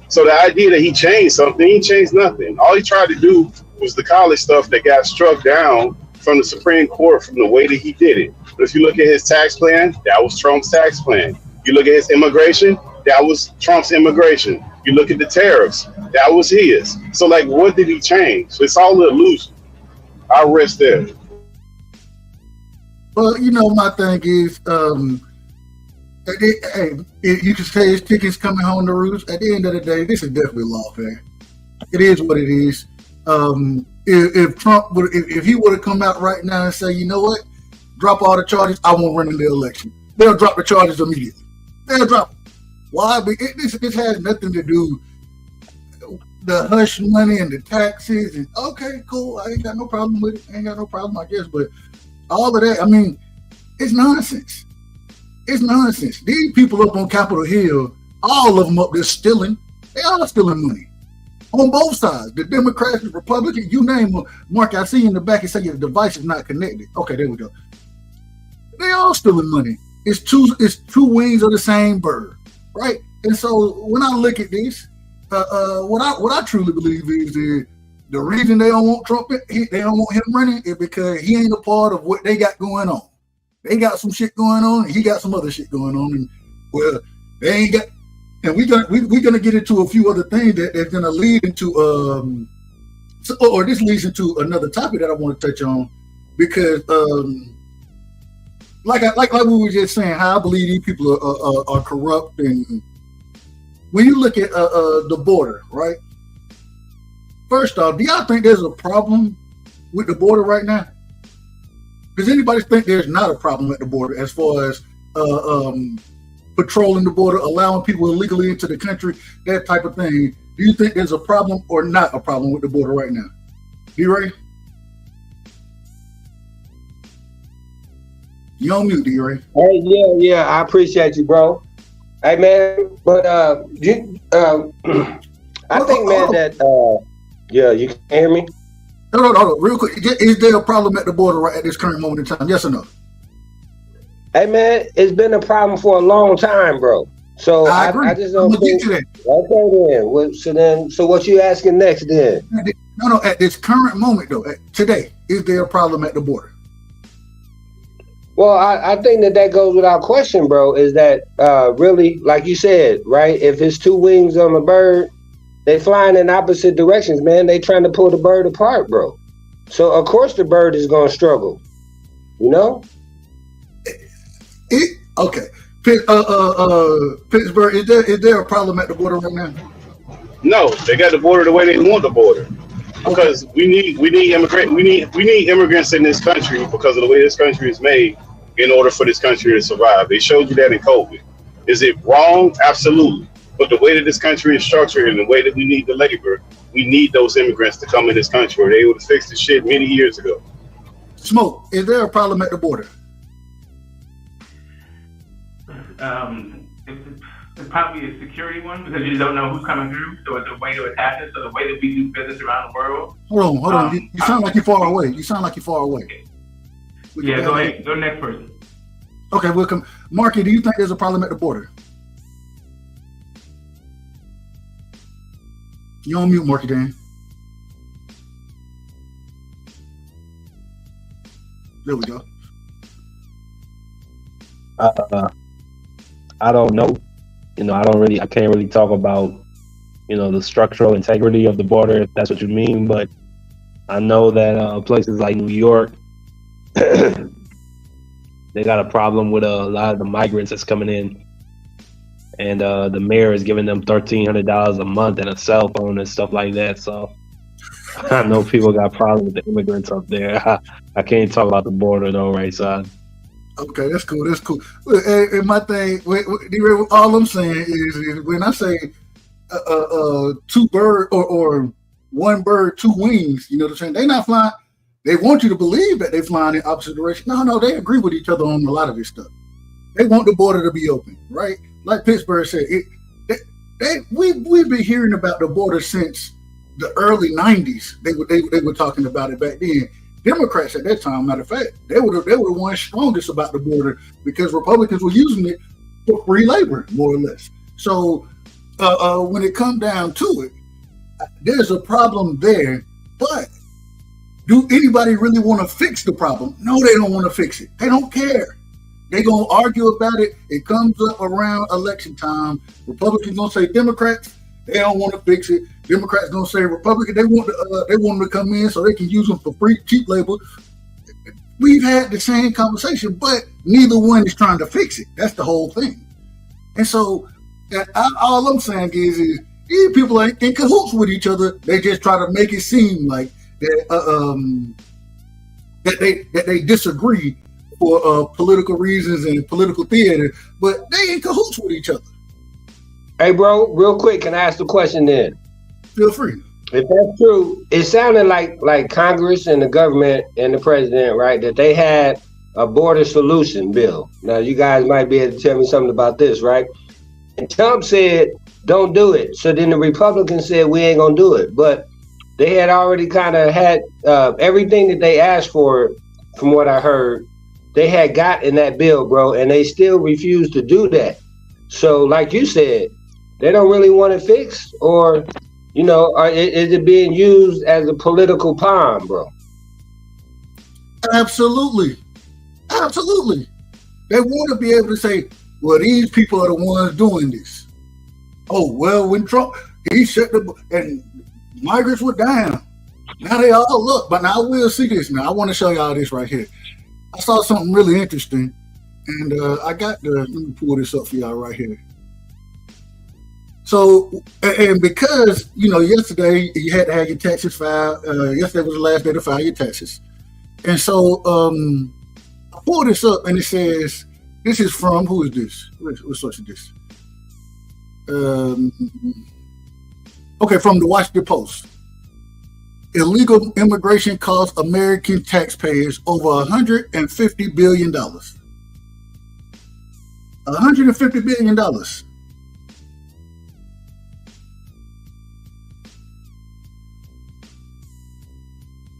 So the idea that he changed something, he changed nothing. All he tried to do was the college stuff that got struck down from the Supreme Court from the way that he did it. But if you look at his tax plan, that was Trump's tax plan. You look at his immigration, that was Trump's immigration. You look at the tariffs, that was his. So like, what did he change? So it's all an illusion. I'll rest there. Well, my thing is, you can say his ticket's coming home to roost. At the end of the day, this is definitely lawfare. It is what it is. If Trump if he would have come out right now and say, you know what, drop all the charges, I won't run in the election. They'll drop the charges immediately. They'll drop them. Why? This has nothing to do the hush money and the taxes. And okay, cool. I ain't got no problem with it. Ain't got no problem, I guess. But all of that, I mean, it's nonsense. It's nonsense. These people up on Capitol Hill, all of them up there stealing. They all stealing money on both sides. The Democrats, the Republicans, you name them. Mark, I see in the back, it say your device is not connected. Okay, there we go. They all stealing money. It's two wings of the same bird, right? And so when I look at this, what I truly believe is that the reason they don't want Trump, they don't want him running, is because he ain't a part of what they got going on. They got some shit going on, and he got some other shit going on, and well, they ain't got. And we're gonna get into a few other things that's gonna lead into or this leads into another topic that I want to touch on, because like we were just saying, how I believe these people are corrupt. And when you look at the border, right? First off, do y'all think there's a problem with the border right now? Does anybody think there's not a problem at the border as far as patrolling the border, allowing people illegally into the country, that type of thing? Do you think there's a problem or not a problem with the border right now? D-Ray? You on mute, D-Ray. Hey, yeah, I appreciate you, bro. Hey, man, but I think, man, that you can hear me? Hold on, real quick. Is there a problem at the border right at this current moment in time? Yes or no? Hey, man, it's been a problem for a long time, bro. So I agree. I just don't think. Get to that. Okay, so what you asking next then? No, at this current moment though, today, is there a problem at the border? Well, I think that goes without question, bro. Is that really, like you said, right? If it's two wings on a bird, they flying in opposite directions, man. They trying to pull the bird apart, bro. So of course the bird is gonna struggle, you know. Okay, Pittsburgh. Is there a problem at the border right now? No, they got the border the way they want the border. Because we need immigrants in this country because of the way this country is made in order for this country to survive. They showed you that in COVID. Is it wrong? Absolutely. But the way that this country is structured and the way that we need the labor, we need those immigrants to come in this country, or they would have fixed the shit many years ago. Smoke, is there a problem at the border? It's probably a security one because you don't know who's coming through, so it's a way to attack it. So the way that we do business around the world. Hold on. You sound like you're far away. Yeah, go ahead. Go next person. Okay, we'll come. Marky, do you think there's a problem at the border? You on mute, Marky Dan. There we go. I don't know. I can't really talk about, the structural integrity of the border, if that's what you mean. But I know that places like New York, they got a problem with a lot of the migrants that's coming in. And the mayor is giving them $1,300 a month and a cell phone and stuff like that. So I know people got problems with the immigrants up there. I can't talk about the border though, right side. Okay, that's cool. That's cool. And my thing, all I'm saying is when I say two bird or one bird, two wings, you know what I'm saying? They're not flying. They want you to believe that they're flying in opposite direction. No, they agree with each other on a lot of this stuff. They want the border to be open, right? Like Pittsburgh said, we've been hearing about the border since the early '90s. They were talking about it back then. Democrats at that time, matter of fact, they were the ones strongest about the border because Republicans were using it for free labor, more or less. So when it comes down to it, there's a problem there. But do anybody really want to fix the problem? No, they don't want to fix it. They don't care. They're going to argue about it. It comes up around election time. Republicans going to say Democrats, they don't want to fix it. Democrats going to say Republicans, they want them to come in so they can use them for free, cheap labor. We've had the same conversation, but neither one is trying to fix it. That's the whole thing. And so all I'm saying is these people ain't in cahoots with each other. They just try to make it seem like that they disagree for political reasons and political theater, but they in cahoots with each other. Hey, bro, real quick, can I ask the question then? Feel free. If that's true, it sounded like Congress and the government and the president, right, that they had a border solution bill. Now, you guys might be able to tell me something about this, right? And Trump said, don't do it. So then the Republicans said, we ain't going to do it. But they had already kind of had everything that they asked for, from what I heard, they had got in that bill, bro, and they still refused to do that. So like you said, they don't really want it fixed, or, is it being used as a political pawn, bro? Absolutely. Absolutely. They want to be able to say, well, these people are the ones doing this. Oh, well, when Trump, he shut and migrants were down. Now they all look, but now we'll see this now. I want to show y'all this right here. I saw something really interesting, and let me pull this up for y'all right here. So, and because, yesterday you had to have your taxes filed, yesterday was the last day to file your taxes. And so I pulled this up and it says, this is from, who is this? What source is this? Okay, from the Washington Post. Illegal immigration costs American taxpayers over $150 billion. $150 billion.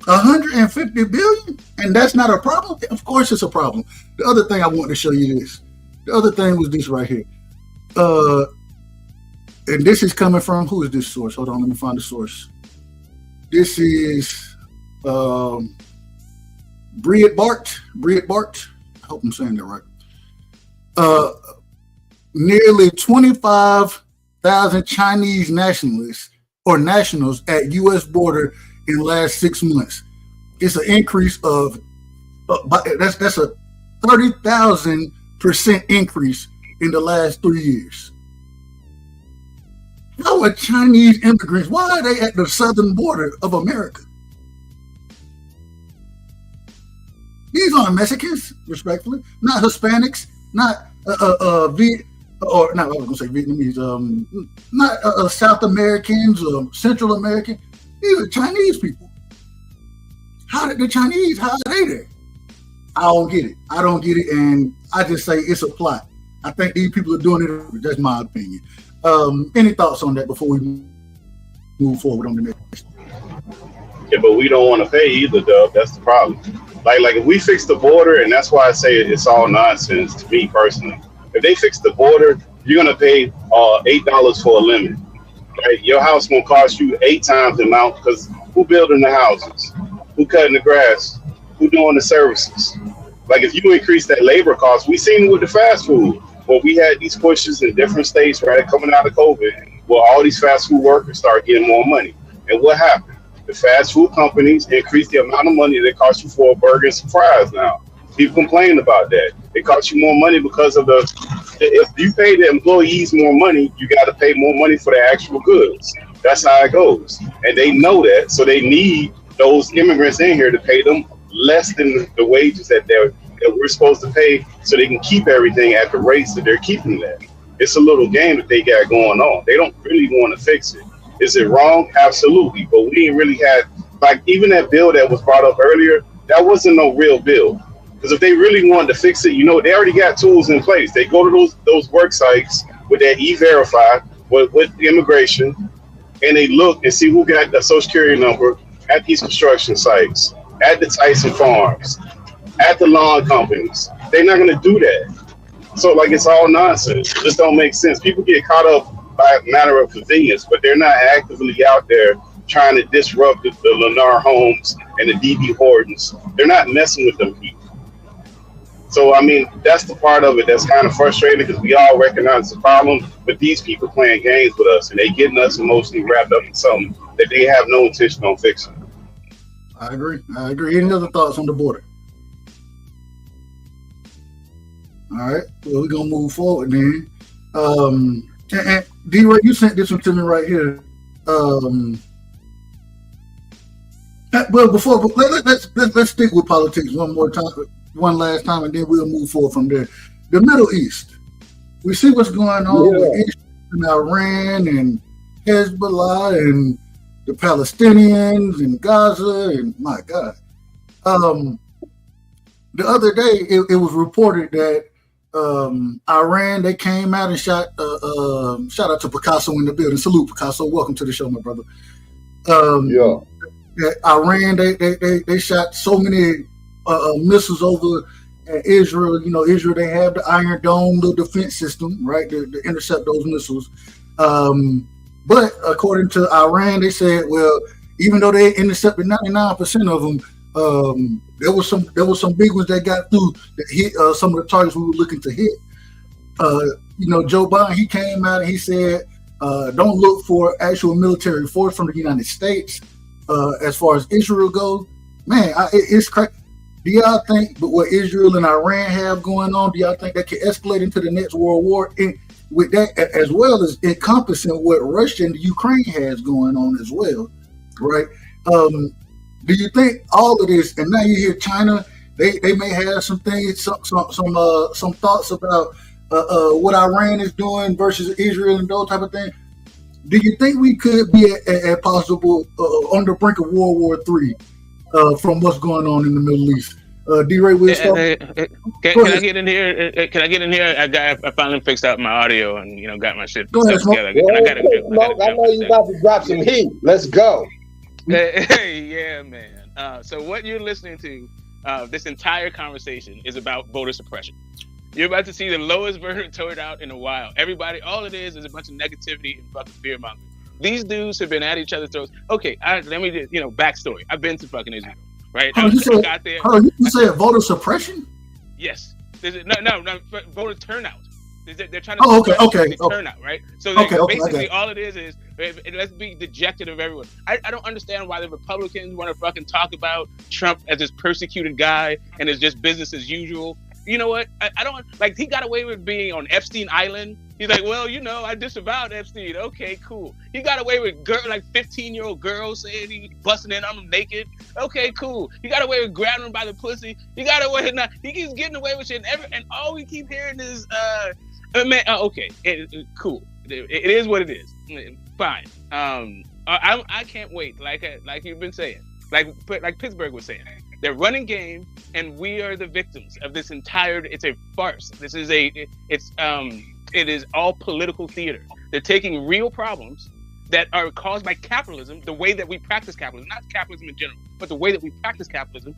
$150 billion, and that's not a problem? Of course it's a problem. The other thing I want to show you this. The other thing was this right here. And this is coming from, who is this source? Hold on, let me find the source. This is Breitbart. I hope I'm saying that right. Nearly 25,000 Chinese nationals at U.S. border in the last 6 months. It's an increase of that's a 30,000% increase in the last 3 years. How are Chinese immigrants? Why are they at the southern border of America? These aren't Mexicans, respectfully, not Hispanics, not Vietnamese, not South Americans or Central American. These are Chinese people. How are they there? I don't get it, and I just say it's a plot. I think these people are doing it. That's my opinion. Any thoughts on that before we move forward on the next? Yeah, but we don't want to pay either, Dub. That's the problem. Like if we fix the border, and that's why I say it's all nonsense to me personally. If they fix the border, you're gonna pay $8 for a limit. Right? Your house gonna cost you 8 times the amount because who building the houses? Who cutting the grass? Who doing the services? Like if you increase that labor cost, we seen it with the fast food. Where we had these pushes in different states, right, coming out of COVID, where all these fast food workers start getting more money. And what happened? The fast food companies increased the amount of money they cost you for a burger and some fries now. People complain about that. It costs you more money because of if you pay the employees more money, you got to pay more money for the actual goods. That's how it goes. And they know that, so they need those immigrants in here to pay them less than the wages that we're supposed to pay so they can keep everything at the rates that they're keeping that. It's a little game that they got going on. They don't really want to fix it. Is it wrong? Absolutely. But we ain't really had, like, even that bill that was brought up earlier, that wasn't no real bill. Because if they really wanted to fix it, they already got tools in place. They go to those work sites with that E-Verify, with immigration, and they look and see who got the Social Security number at these construction sites, at the Tyson farms, at the lawn companies. They're not going to do that. So, like, it's all nonsense. It just don't make sense. People get caught up by a matter of convenience, but they're not actively out there trying to disrupt the Lennar Homes and the DB Hortons. They're not messing with them people. So, I mean, that's the part of it that's kind of frustrating because we all recognize the problem, but these people playing games with us and they getting us emotionally wrapped up in something that they have no intention on fixing. I agree. Any other thoughts on the border? All right. Well, we're going to move forward then. And D-Ray, you sent this one to me right here. Well, let's stick with politics one last time, and then we'll move forward from there. The Middle East. We see what's going on with Israel and Iran and Hezbollah and the Palestinians and Gaza, and my God. The other day, it was reported that Iran, they came out and shout out to Picasso in the building. Salute, Picasso. Welcome to the show, my brother. That Iran, they shot so many missiles over Israel. Israel, they have the Iron Dome, the defense system, right, to intercept those missiles. But according to Iran, they said, well, even though they intercepted 99% of them, there was some big ones that got through that hit some of the targets we were looking to hit. Joe Biden, he came out and he said, don't look for actual military force from the United States. As far as Israel goes, man, it's crazy. Do y'all think, but what Israel and Iran have going on, do y'all think that can escalate into the next world war? And with that, as well as encompassing what Russia and Ukraine has going on as well, right? Do you think all of this, and now you hear China, they may have some things, some thoughts about what Iran is doing versus Israel and those type of things. Do you think we could be at possible on the brink of World War III from what's going on in the Middle East? D-Ray, we'll start. Can I get in here? Can I get in here? I finally fixed out my audio and Go ahead, together. I know you about to drop some heat. Let's go. Yeah, man. So what you're listening to, this entire conversation is about voter suppression. You're about to see the lowest voter turnout in a while. All it is a bunch of negativity and fucking fear mongering. These dudes have been at each other's throats. Okay, let me just, backstory. I've been to fucking Israel, right? You got there. You said voter suppression? Yes. No, voter turnout. They're trying to okay. turnout, right? So basically, all it is let's be dejected of everyone. I don't understand why the Republicans want to fucking talk about Trump as this persecuted guy and it's just business as usual. You know what? I don't like. He got away with being on Epstein Island. He's like, well, I disavowed Epstein. Okay, cool. He got away with 15-year-old girls saying he busting in on them naked. Okay, cool. He got away with grabbing them by the pussy. He got away with he keeps getting away with shit. And all we keep hearing is, man. Okay, cool. It is what it is. Fine. I can't wait. Like you've been saying. Like Pittsburgh was saying. They're running game, and we are the victims of this it's a farce. This is it is all political theater. They're taking real problems that are caused by capitalism, the way that we practice capitalism, not capitalism in general, but the way that we practice capitalism,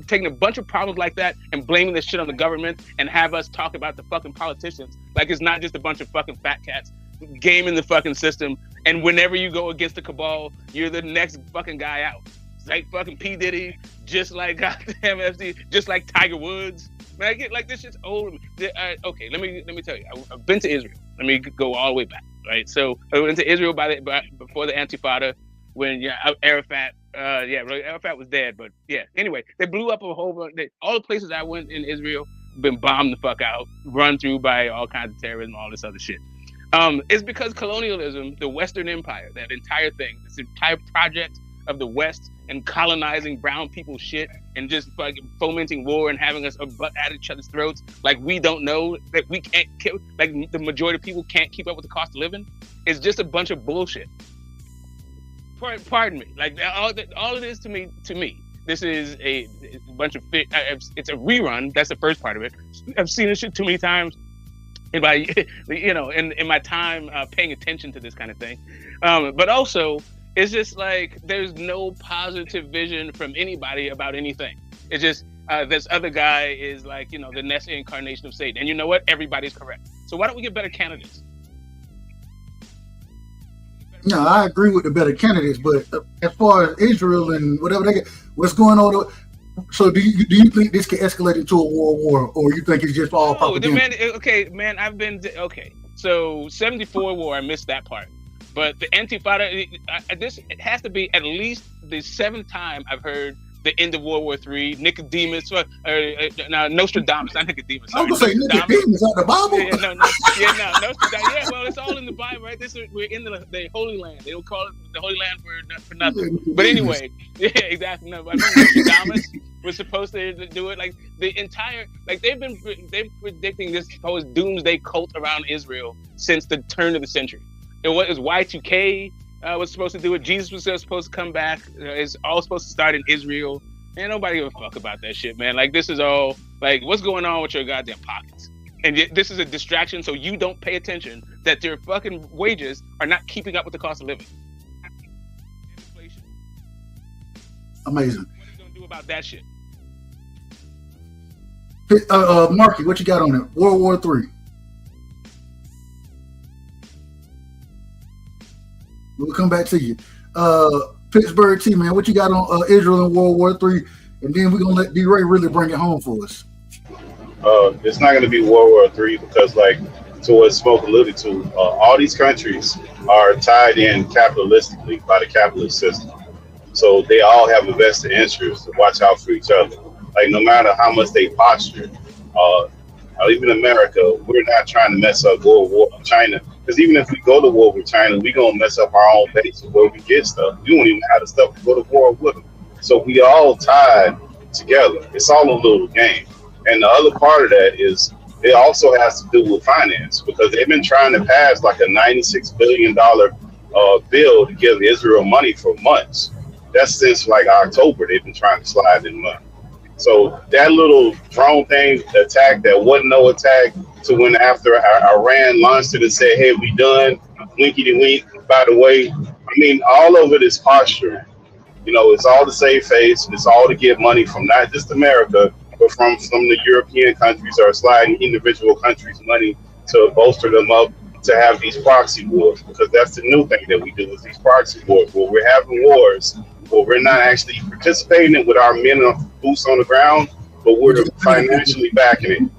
taking a bunch of problems like that and blaming this shit on the government and have us talk about the fucking politicians like it's not just a bunch of fucking fat cats gaming the fucking system, and whenever you go against the cabal, you're the next fucking guy out. It's like fucking P. Diddy, just like goddamn FC, just like Tiger Woods. Man, I get like this shit's old. Okay, let me tell you, I've been to Israel. Let me go all the way back, right? So I went to Israel before the Intifada, when Arafat, Arafat was dead, but yeah. Anyway, they blew up a whole bunch. All the places I went in Israel been bombed the fuck out, run through by all kinds of terrorism, all this other shit. It's because colonialism, the Western Empire, that entire thing, this entire project of the West and colonizing brown people's shit and just fucking fomenting war and having us at each other's throats, like we don't know that we can't, like the majority of people can't keep up with the cost of living. It's just a bunch of bullshit. Pardon me. Like all it is to me, this is a bunch of it's a rerun. That's the first part of it. I've seen this shit too many times. In my time paying attention to this kind of thing, but also it's just like there's no positive vision from anybody about anything. It's just this other guy is like the next incarnation of Satan, and you know what? Everybody's correct. So why don't we get better candidates? No, I agree with the better candidates, but as far as Israel and whatever they get, what's going on? So do you think this could escalate into a world war, or you think it's just all propaganda? So 74 war, I missed that part. But the Intifada, it has to be at least the 7th time I've heard the end of World War III. Nicodemus, Nostradamus, not Nicodemus. I was going to say Nicodemus out the Bible. Nostradamus. Yeah, well, it's all in the Bible, right? We're in the Holy Land. They don't call it the Holy Land for nothing. But anyway, yeah, exactly. No, I mean, Nostradamus was supposed to do it. Like the entire, like they've predicting this supposed doomsday cult around Israel since the turn of the century. It was Y2K. Was supposed to do it. Jesus was supposed to come back. It's all supposed to start in Israel. And nobody give a fuck about that shit, man. Like, this is all, like, what's going on with your goddamn pockets? And this is a distraction so you don't pay attention that your fucking wages are not keeping up with the cost of living. Inflation. Amazing. What are you going to do about that shit? Marky, what you got on it? World War III. We'll come back to you. Pittsburgh T, man, what you got on Israel and World War III? And then we're going to let D-Ray really bring it home for us. It's not going to be World War III because, like, to what Smoke alluded to, all these countries are tied in capitalistically by the capitalist system. So they all have a vested interest to watch out for each other. Like, no matter how much they posture, even America, we're not trying to mess up World War with China. Because even if we go to war with China, we're going to mess up our own base of where we get stuff. We don't even have the stuff to go to war with them. So we all tied together. It's all a little game. And the other part of that is it also has to do with finance, because they've been trying to pass like a $96 billion bill to give Israel money for months. That's since like October. They've been trying to slide in money. So that little drone thing attack that wasn't no attack to when after Iran launched it and said, hey, we done, winkety wink, by the way. I mean, all of it is posturing. It's all to save face. It's all to get money from not just America, but from the European countries or sliding individual countries money to bolster them up to have these proxy wars, because that's the new thing that we do is these proxy wars where we're having wars where we're not actually participating in with our men on boots on the ground, but we're financially backing it.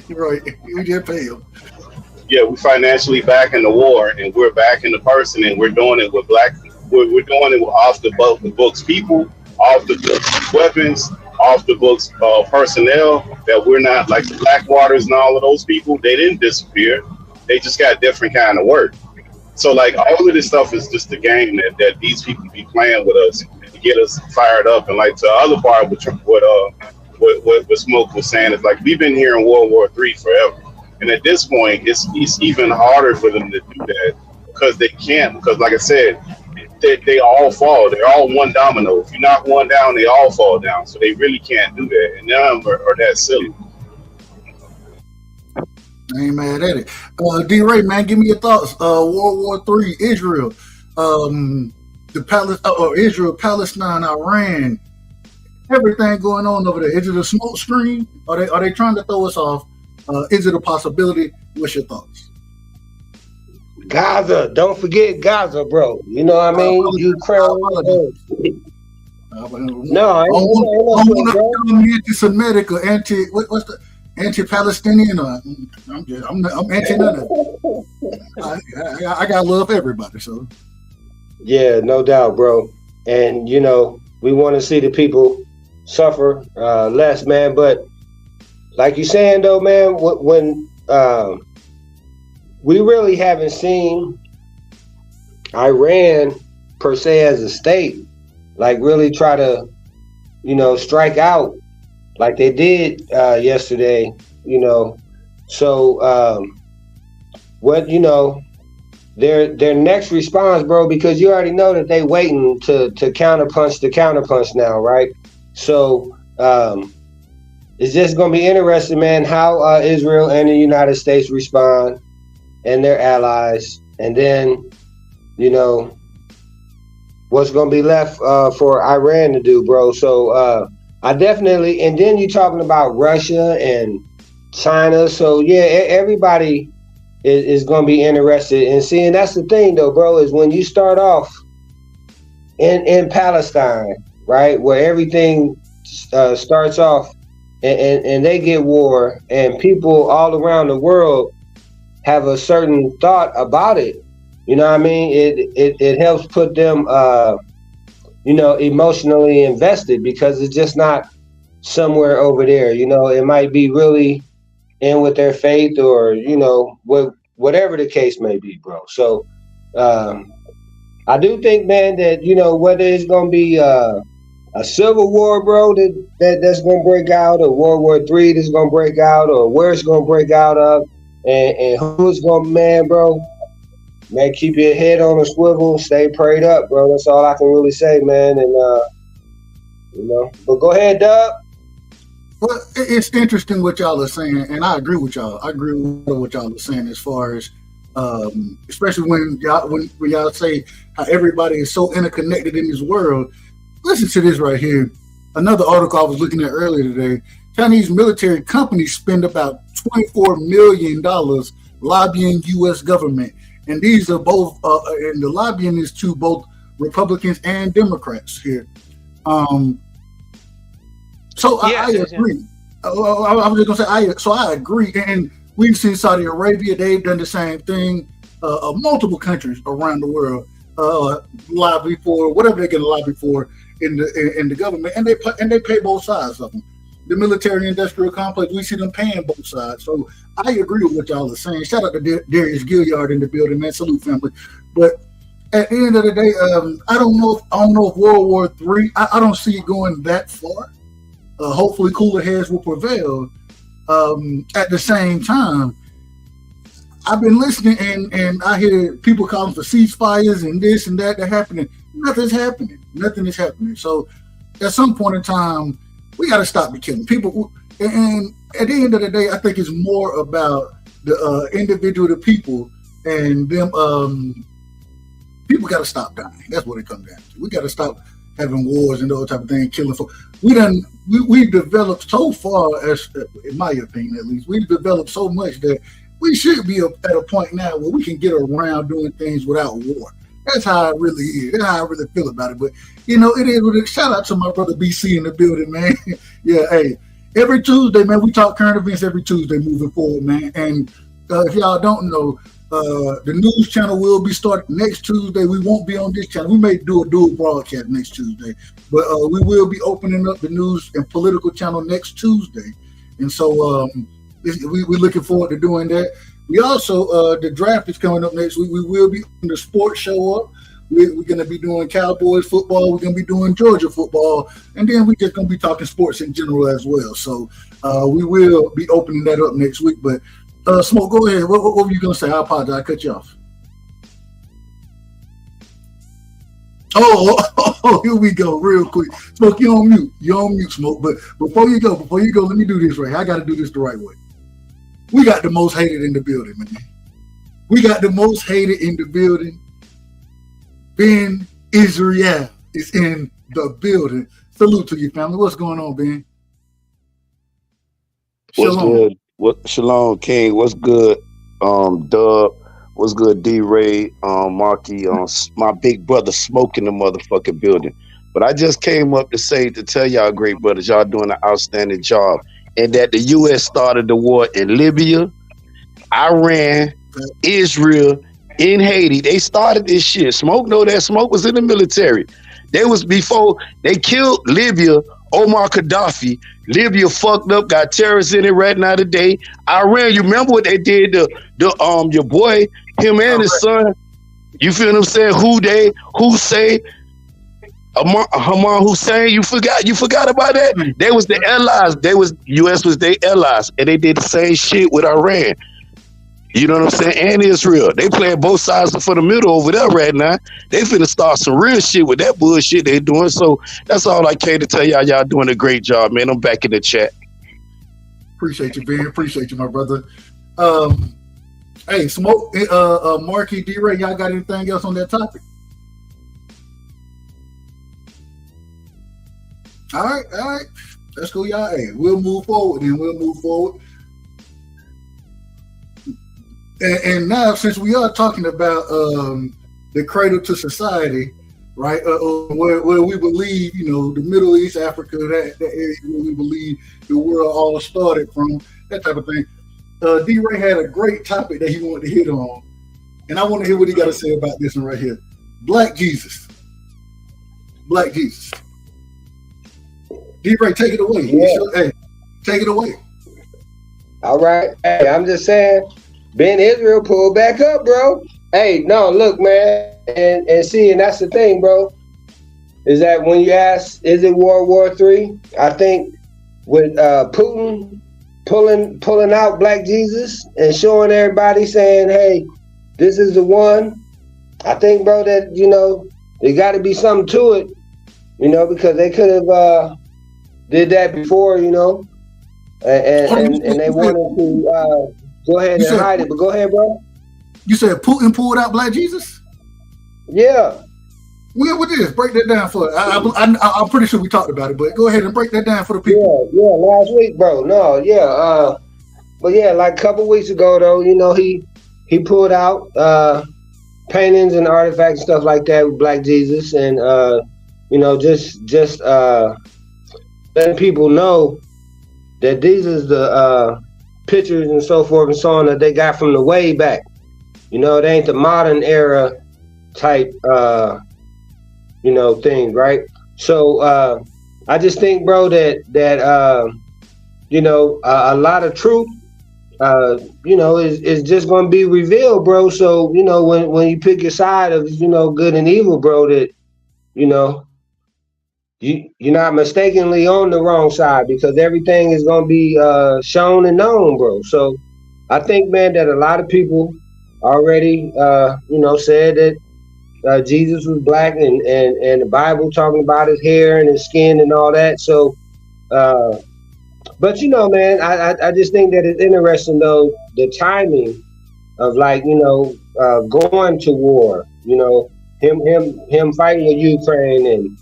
Right, we did pay them. Yeah, we're financially backing the war, and we're backing the person, and we're doing it with we're doing it with off the books people, off the books weapons, off the books personnel, that we're not like the Blackwaters and all of those people. They didn't disappear. They just got different kind of work. So like all of this stuff is just a game that these people be playing with us to get us fired up. And like to the other part, what Smoke was saying is like we've been here in World War III forever, and at this point it's even harder for them to do that because they can't. Because like I said, they all fall. They're all one domino. If you knock one down, they all fall down. So they really can't do that, and none of them are that silly. I ain't mad at it. D-Ray, man, give me your thoughts. World War III, Israel. or Israel, Palestine, Iran, everything going on over there. Is it a smoke screen? Are they trying to throw us off? Is it a possibility? What's your thoughts? Gaza, don't forget Gaza, bro. You know what I mean? Ukraine. No, I want to be anti-Semitic or what's the anti-Palestinian? I'm anti none of it. I gotta love everybody. So yeah, no doubt, bro. And you know, we want to see the people suffer less, man. But like you're saying, though, man, when we really haven't seen Iran per se as a state, like really try to, you know, strike out like they did yesterday, you know. So what, you know, their next response, bro, because you already know that they waiting to counterpunch the counterpunch now, right? So it's just gonna be interesting, man, how Israel and the United States respond and their allies, and then, you know, what's going to be left for Iran to do, bro. So I definitely, and then you're talking about Russia and China. So yeah, everybody is going to be interested in seeing. That's the thing, though, bro, is when you start off in Palestine, right, where everything starts off and they get war, and people all around the world have a certain thought about it. You know what I mean? It helps put them, you know, emotionally invested, because it's just not somewhere over there. You know, it might be really in with their faith, or, you know, whatever the case may be, bro. So I do think, man, that, you know, whether it's going to be a civil war, bro, that's going to break out, or World War III that's going to break out, or where it's going to break out of, and who's going to, man, bro, man, keep your head on a swivel, stay prayed up, bro. That's all I can really say, man. And you know, but go ahead, Doug. Well, it's interesting what y'all are saying, and I agree with y'all. I agree with what y'all are saying as far as, especially when y'all say how everybody is so interconnected in this world. Listen to this right here. Another article I was looking at earlier today. Chinese military companies spend about $24 million lobbying U.S. government. And these are both, and the lobbying is to both Republicans and Democrats here. So I agree. I was just gonna say I agree. And we've seen Saudi Arabia; they've done the same thing. Multiple countries around the world lobby for whatever they're going to lobby for in the government, and they pay both sides of them. The military-industrial complex, we see them paying both sides. So I agree with what y'all are saying. Shout out to Darius Gilliard in the building, man. Salute, family. But at the end of the day, I don't know if World War III, I don't see it going that far. Hopefully cooler heads will prevail. At the same time, I've been listening and I hear people calling for ceasefires and this and that happening. Nothing's happening. Nothing is happening. So at some point in time, we got to stop the killing people. And at the end of the day, I think it's more about the individual, the people, and them. People got to stop dying. That's what it comes down to. We got to stop having wars and those type of things, killing folks. We've developed so far, as in my opinion at least, we've developed so much that we should be at a point now where we can get around doing things without war. That's how it really is. That's how I really feel about it. But, you know, it is what it is. Shout out to my brother BC in the building, man. Yeah, hey, every Tuesday, man, we talk current events every Tuesday moving forward, man. And if y'all don't know, the news channel will be starting next Tuesday. We won't be on this channel. We may do a dual broadcast next Tuesday. But we will be opening up the news and political channel next Tuesday. And so we're looking forward to doing that. We also, the draft is coming up next week. We will be on the sports show up. We're going to be doing Cowboys football. We're going to be doing Georgia football. And then we're just going to be talking sports in general as well. So we will be opening that up next week. But Smoke, go ahead. What were you going to say? I apologize. I cut you off. Oh, here we go real quick. Smoke, you're on mute. You're on mute, Smoke. But before you go, let me do this right. I got to do this the right way. We got the most hated in the building, man. We got the most hated in the building. Ben Israel is in the building. Salute to you, family. What's going on, Ben? What's Shalom. good? What Shalom King? What's good? Dub. What's good? D-Ray, Marky, my big brother smoking the motherfucking building. But I just came up to tell y'all great brothers, y'all doing an outstanding job. And that the US started the war in Libya, Iran, Israel, in Haiti. They started this shit. Smoke know that Smoke was in the military. They was before they killed Libya, Omar Gaddafi. Libya fucked up, got terrorists in it right now today. Iran, you remember what they did to your boy, him and his son? You feel what I'm saying? Hussein, Haman Hussein, you forgot about that? They was the allies. US was their allies, and they did the same shit with Iran. You know what I'm saying? And Israel. They playing both sides for the middle over there right now. They finna start some real shit with that bullshit they doing. So that's all I came to tell y'all. Y'all doing a great job, man. I'm back in the chat. Appreciate you, Ben. Appreciate you, my brother. Hey, Smoke, Marky, D-Ray, y'all got anything else on that topic? All right. Let's go, y'all. Hey, we'll move forward. And now, since we are talking about the cradle to society, right? Where we believe, the Middle East, Africa, that area where we believe the world all started from, that type of thing. D-Ray had a great topic that he wanted to hit on, and I want to hear what he got to say about this one right here. Black Jesus. D-Ray, take it away. Yeah. Hey, take it away. All right. Hey, I'm just saying, Ben Israel pulled back up, bro. Hey, no, look, man, and see, and that's the thing, bro, is that when you ask, is it World War III? I think with Putin pulling out Black Jesus and showing everybody, saying, hey, this is the one, I think, bro, that, there got to be something to it, because they could have did that before, and they wanted to go ahead and hide it. But go ahead, bro. You said Putin pulled out Black Jesus? Yeah. What is? Break that down for us. I'm pretty sure we talked about it, but go ahead and break that down for the people. Yeah, last week, bro. No, yeah. But yeah, like a couple weeks ago, though, he pulled out paintings and artifacts and stuff like that with Black Jesus, and just letting people know that these is the pictures and so forth and so on that they got from the way back. They ain't the modern era type things, right? So I just think, bro, that a lot of truth is just gonna be revealed, bro. So, when you pick your side of good and evil, bro, that you're not mistakenly on the wrong side, because everything is gonna be shown and known, bro. So I think, man, that a lot of people already said that Jesus was black, and the Bible talking about his hair and his skin and all that. So but man, I just think that it's interesting, though, the timing of going to war, him fighting with Ukraine, and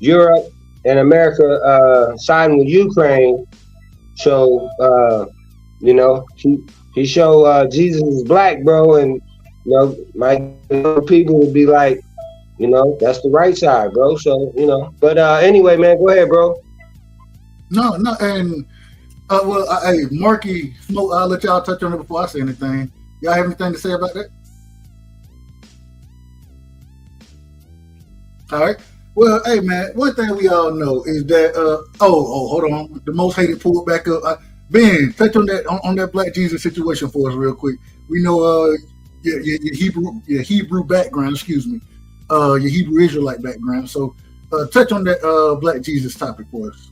Europe and America siding with Ukraine. So he showed Jesus is black, bro, and my people would be like, that's the right side, bro. So but anyway, man, go ahead, bro. No, and hey, Marky, Smoke, I'll let y'all touch on it before I say anything. Y'all have anything to say about that? All right. Well, hey, man, one thing we all know is that hold on, the most hated pulled back up. Ben, touch on that Black Jesus situation for us real quick. We know your Hebrew background, your Hebrew Israelite background. So touch on that Black Jesus topic for us.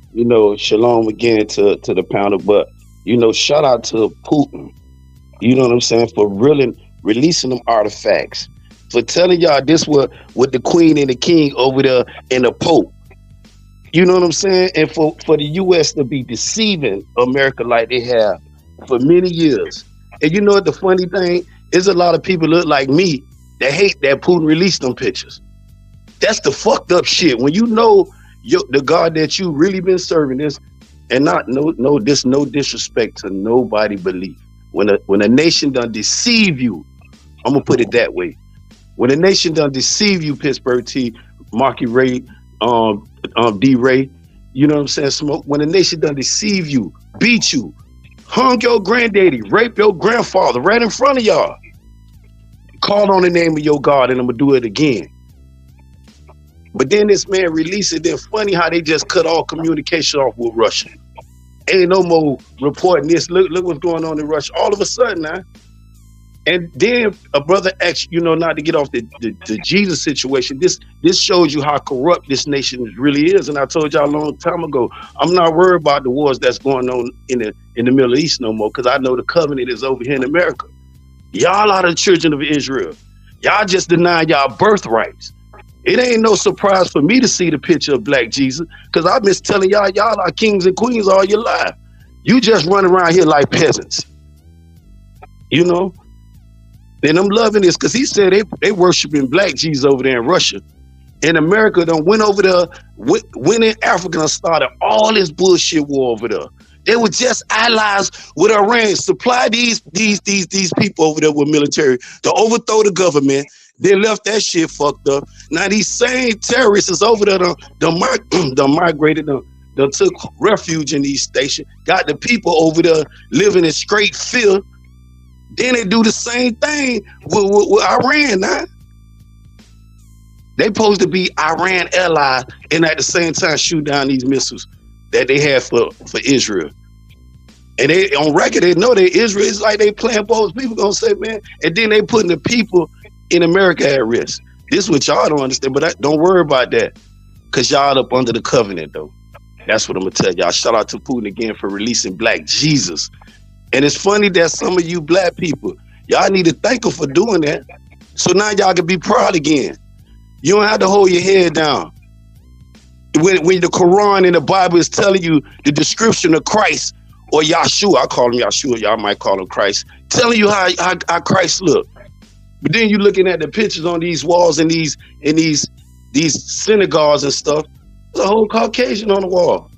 Shalom again to the panel, but shout out to Putin. You know what I'm saying, for really releasing them artifacts, for telling y'all this with the Queen and the King over there and the Pope. You know what I'm saying, and for the U.S. to be deceiving America like they have. for many years. And you know what the funny thing is? A lot of people look like me that hate that Putin released them pictures. That's the fucked up shit. When you know the God that you really been serving is, and not no disrespect to nobody belief. When a nation done deceive you, I'm gonna put it that way. When a nation done deceive you, Pittsburgh T, Marky Ray, D Ray, you know what I'm saying? Smoke. When a nation done deceive you, beat you, hung your granddaddy, rape your grandfather right in front of y'all, call on the name of your God, and I'm gonna do it again. But then this man released it. Then funny how they just cut all communication off with Russia. Ain't no more reporting this. Look what's going on in Russia. All of a sudden now. And then a brother asked, not to get off the Jesus situation. This shows you how corrupt this nation really is. And I told y'all a long time ago, I'm not worried about the wars that's going on in the Middle East no more, because I know the covenant is over here in America. Y'all are the children of Israel. Y'all just denied y'all birthrights. It ain't no surprise for me to see the picture of Black Jesus, because I've been telling y'all are kings and queens all your life. You just run around here like peasants. And I'm loving this, because he said they worshiping Black Jesus over there in Russia. And America done went over there, went in Africa and started all this bullshit war over there. They were just allies with Iran, supply these people over there with military to overthrow the government. They left that shit fucked up. Now these same terrorists is over there, they migrated, they took refuge in these stations, got the people over there living in straight fear. Then they do the same thing with Iran now. They supposed to be Iran allies, and at the same time shoot down these missiles that they have for Israel. And they on record, they know that Israel is like they playing both. People gonna say, man, and then they putting the people in America at risk. This is what y'all don't understand, but don't worry about that, because y'all up under the covenant though. That's what I'm gonna tell y'all. Shout out to Putin again for releasing Black Jesus. And it's funny that some of you Black people, y'all need to thank him for doing that. So now y'all can be proud again. You don't have to hold your head down. When the Quran and the Bible is telling you the description of Christ, or Yahshua, I call him Yahshua, y'all might call him Christ, telling you how Christ looked. But then you looking at the pictures on these walls and these synagogues and stuff, there's a whole Caucasian on the wall.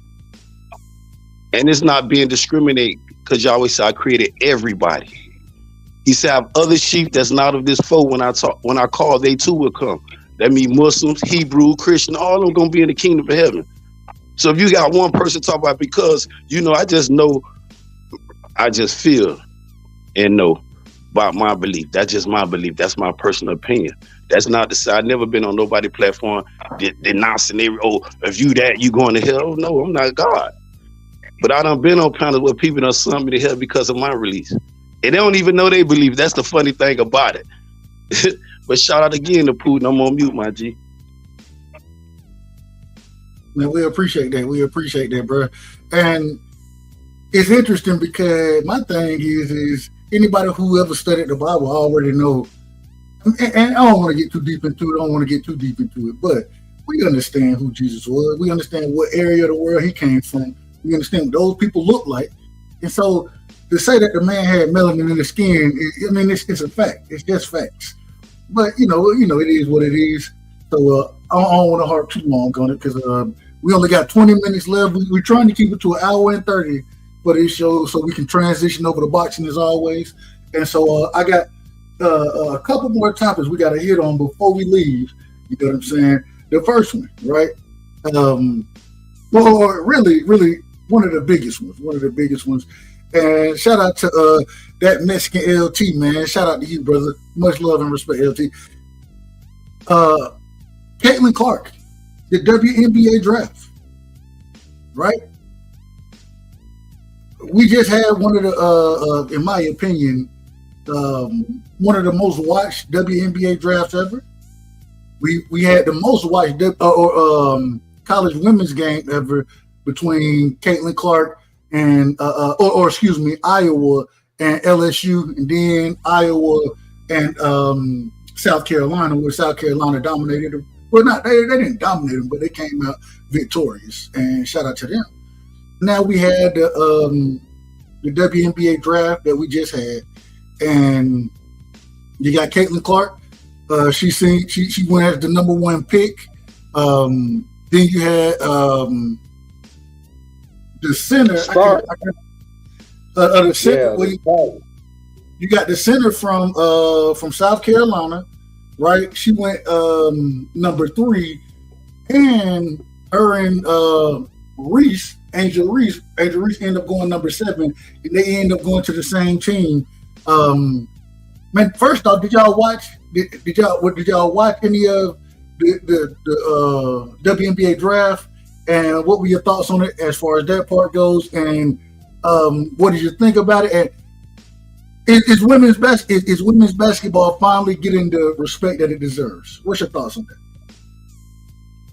And it's not being discriminated, because Yahweh said, I created everybody. He said, I have other sheep that's not of this fold. When I call, they too will come. That means Muslims, Hebrew, Christian, all of them gonna be in the kingdom of heaven. So if you got one person talk about, because I just feel and know about my belief. That's just my belief. That's my personal opinion. That's not to say I've never been on nobody's platform denouncing if you that, you going to hell. No, I'm not God. But I done been on panels where people done sent me to hell because of my release. And they don't even know they believe. That's the funny thing about it. But shout out again to Putin. I'm on mute, my G. Man, we appreciate that. We appreciate that, bro. And it's interesting because my thing is anybody who ever studied the Bible already know, and I don't want to get too deep into it, but we understand who Jesus was. We understand what area of the world he came from. We understand what those people look like. And so to say that the man had melanin in his skin, it's a fact. It's just facts. But, it is what it is. So I don't want to harp too long on it, because we only got 20 minutes left. We're trying to keep it to an hour and 30 for this show so we can transition over to boxing as always. And so I got a couple more topics we got to hit on before we leave. You know what I'm saying? The first one, right? Well, really one of the biggest ones. And shout out to that Mexican LT, man. Shout out to you, brother. Much love and respect, LT. Caitlin Clark, the WNBA draft, right? We just had one of the, in my opinion, one of the most watched WNBA drafts ever. We had the most watched college women's game ever between Caitlin Clark and Iowa and LSU, and then Iowa and South Carolina, where South Carolina dominated them. Well, they didn't dominate them, but they came out victorious, and shout out to them. Now we had the WNBA draft that we just had, and you got Caitlin Clark. She went as the number one pick. Then you had the center. The center. You got the center from South Carolina, right? She went number 3, and her and Angel Reese ended up going number 7, and they end up going to the same team. Man, first off, did y'all watch any of the WNBA draft, and what were your thoughts on it as far as that part goes, and what did you think about it? And is women's basketball finally getting the respect that it deserves? What's your thoughts on that?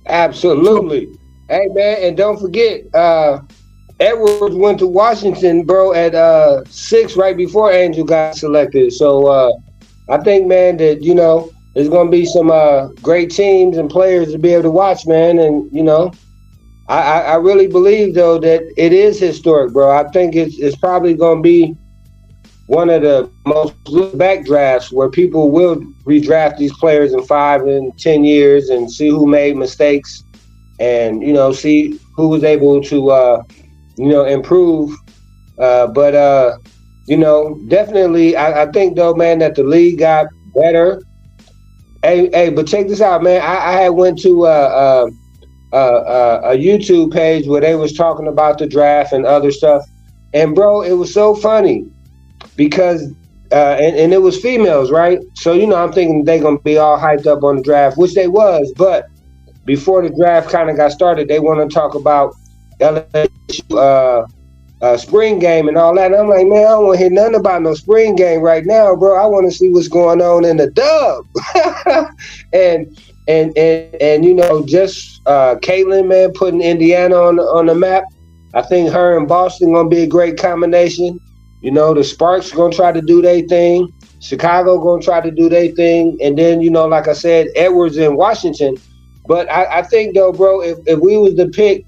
Absolutely. Hey man, and don't forget, Edwards went to Washington, bro, at 6 right before Angel got selected. So I think, man, that there's gonna be some great teams and players to be able to watch, man. And I really believe though that it is historic, bro. I think it's probably gonna be one of the most look back drafts where people will redraft these players in 5 and 10 years and see who made mistakes and, see who was able to, improve. But definitely, I think, though, man, that the league got better. Hey, but check this out, man. I had went to a YouTube page where they was talking about the draft and other stuff. And, bro, it was so funny. Because and it was females, right? So I'm thinking they're gonna be all hyped up on the draft, which they was. But before the draft kind of got started, they want to talk about LSU spring game and all that. And I'm like, man, I don't want to hear nothing about no spring game right now, bro. I want to see what's going on in the dub. and just Caitlin, man, putting Indiana on the map. I think her and Boston gonna be a great combination. The Sparks going to try to do their thing. Chicago going to try to do their thing. And then, like I said, Edwards in Washington. But I think, though, bro, if we was to pick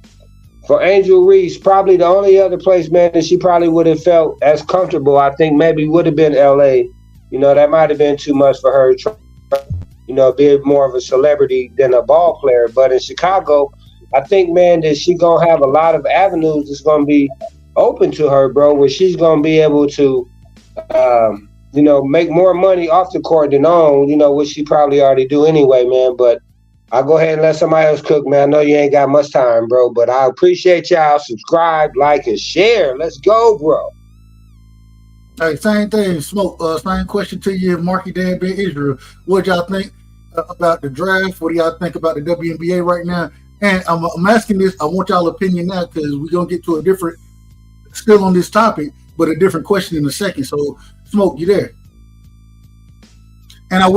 for Angel Reese, probably the only other place, man, that she probably would have felt as comfortable, I think maybe would have been L.A. That might have been too much for her, being more of a celebrity than a ball player. But in Chicago, I think, man, that she going to have a lot of avenues that's going to be open to her, bro, where she's gonna be able to make more money off the court than on, which she probably already do anyway, man. But I'll go ahead and let somebody else cook, man. I know you ain't got much time, bro, but I appreciate y'all. Subscribe, like, and share. Let's go, bro. Hey, same thing, Smoke. Same question to you, Marky Dan Ben Israel. What y'all think about the draft? What do y'all think about the WNBA right now? And I'm asking this, I want y'all opinion now because we're gonna get to a different, still on this topic, but a different question in a second. So, Smoke, you there? And I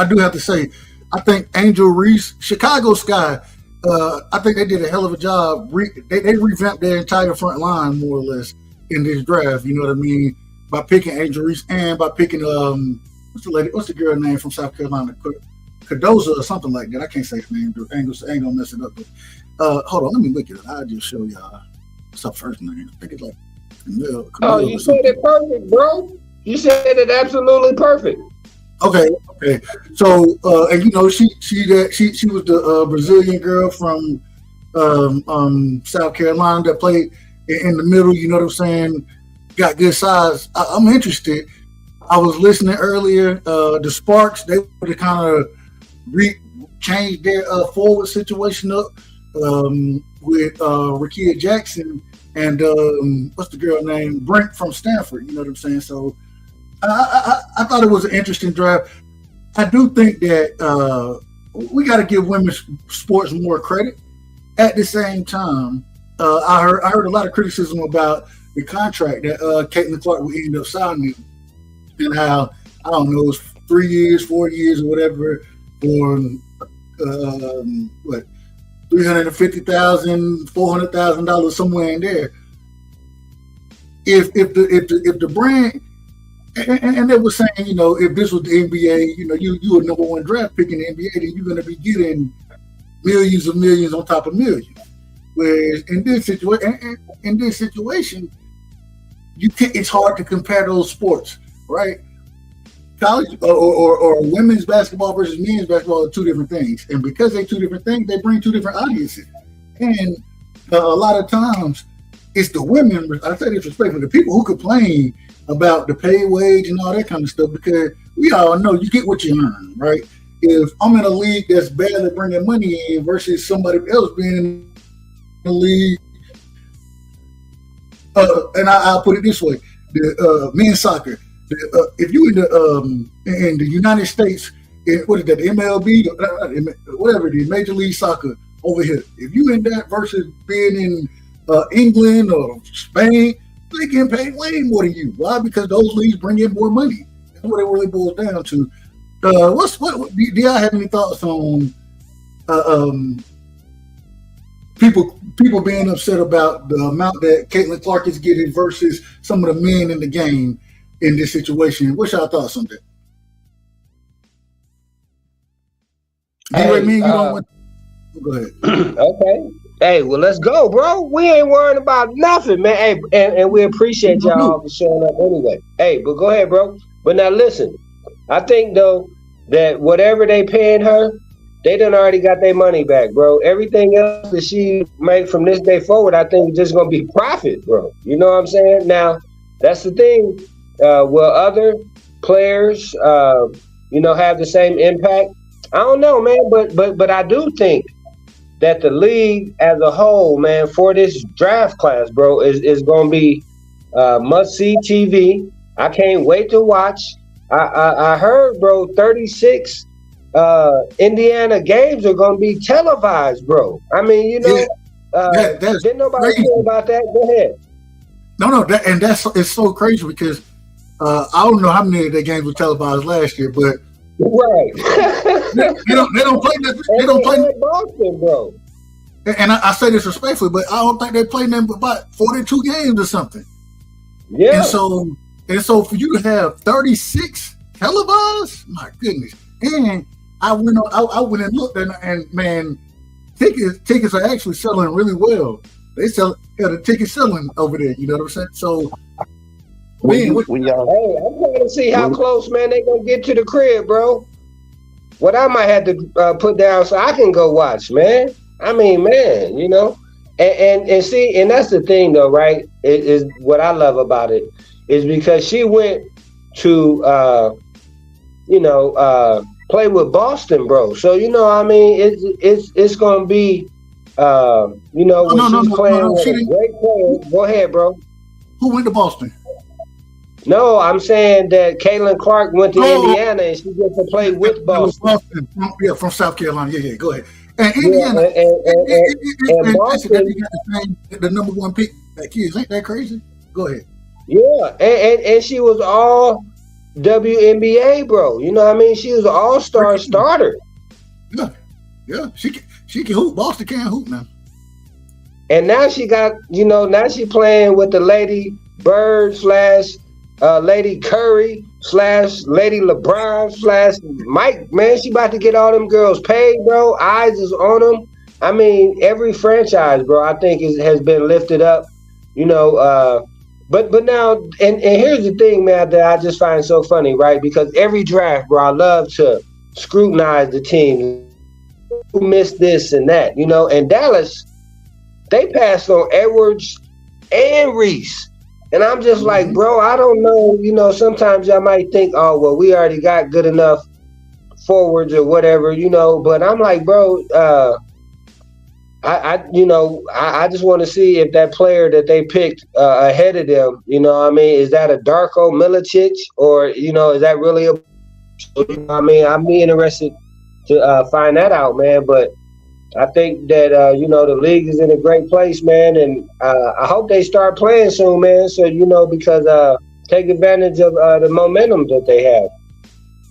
do have to say, I think Angel Reese, Chicago Sky, I think they did a hell of a job. They revamped their entire front line, more or less, in this draft. You know what I mean? By picking Angel Reese and by picking, what's the girl name from South Carolina? Cardoza or something like that. I can't say her name. I ain't gonna mess it up. But, hold on, let me look at it. I'll just show y'all. What's her first name? I think it's like Camille. Oh, you said it perfect, bro. You said it absolutely perfect. Okay. So, and she was the Brazilian girl from South Carolina that played in the middle. You know what I'm saying? Got good size. I'm interested. I was listening earlier. The Sparks, they would have kind of changed their forward situation up with Rickea Jackson and what's the girl name? Brent from Stanford. You know what I'm saying? So I thought it was an interesting draft. I do think that we got to give women's sports more credit. At the same time, I heard a lot of criticism about the contract that Caitlin Clark would end up signing, and how, I don't know, it was 3 years, 4 years, or whatever, for $350,000, $400,000, somewhere in there. If the brand, and they were saying, if this was the NBA, you were number one draft pick in the NBA, then you're going to be getting millions of millions on top of millions. Whereas in this situation, it's hard to compare those sports, right? college or women's basketball versus men's basketball are two different things, and because they're two different things, they bring two different audiences. And a lot of times, it's the women. I say this respectfully, the people who complain about the pay wage and all that kind of stuff, because we all know you get what you earn, right? If I'm in a league that's barely bringing money in versus somebody else being in the league, and I'll put it this way: the men's soccer. If you in the United States, what is that? The MLB, whatever it is, Major League Soccer over here. If you in that versus being in England or Spain, they getting paid way more than you. Why? Because those leagues bring in more money. That's what it really boils down to. What do y'all have any thoughts on people being upset about the amount that Caitlin Clark is getting versus some of the men in the game in this situation? What's your thoughts on that? Hey, go ahead. Okay. Hey, well, let's go, bro. We ain't worrying about nothing, man. Hey, and we appreciate y'all for showing up anyway. Hey, but go ahead, bro. But now listen, I think though that whatever they paying her, they done already got their money back, bro. Everything else that she make from this day forward, I think is just gonna be profit, bro. You know what I'm saying? Now, that's the thing. Will other players, have the same impact? I don't know, man. But I do think that the league as a whole, man, for this draft class, bro, is gonna be must-see TV. I can't wait to watch. I heard, bro, 36 Indiana games are gonna be televised, bro. I mean, didn't nobody crazy. care about that? Go ahead. No, it's so crazy because I don't know how many of their games were televised last year, but right, they don't play that. They don't play Boston, bro. And I say this respectfully, but I don't think they played them about 42 games or something. Yeah. And so for you to have 36 televised, my goodness. And I went and looked, and man, tickets are actually selling really well. The tickets selling over there. You know what I'm saying? So, when y'all, hey, I'm trying to see how close, man, they gonna get to the crib, bro. What I might have to put down so I can go watch, man. I mean, man, and see, and that's the thing, though, right? It is what I love about it is because she went to, play with Boston, bro. So it's gonna be, she's playing with a great player. Go ahead, bro. Who went to Boston? No, I'm saying that Caitlin Clark went to Indiana and she gets to play with Boston. From South Carolina. Yeah, go ahead. And Indiana, and Boston, the number one pick. That kids, ain't that crazy? Go ahead. Yeah, and she was all WNBA, bro. You know what I mean? She was an all-star starter. Yeah. She can hoop. Boston can't hoop now. And now she got, now she playing with the Lady Bird / Lady Curry / Lady LeBron / Mike. Man, she about to get all them girls paid, bro. Eyes is on them. I mean, every franchise, bro, I think has been lifted up. But now, and here's the thing, man, that I just find so funny, right? Because every draft, bro, I love to scrutinize the team. Who missed this and that, And Dallas, they passed on Edwards and Reese. And I'm just like, bro, I don't know. Sometimes y'all might think, oh, well, we already got good enough forwards or whatever, But I'm like, bro, I just want to see if that player that they picked ahead of them, is that a Darko Milicic or, is that really I'm be interested to find that out, man. But I think that, the league is in a great place, man. And I hope they start playing soon, man. So, because take advantage of the momentum that they have.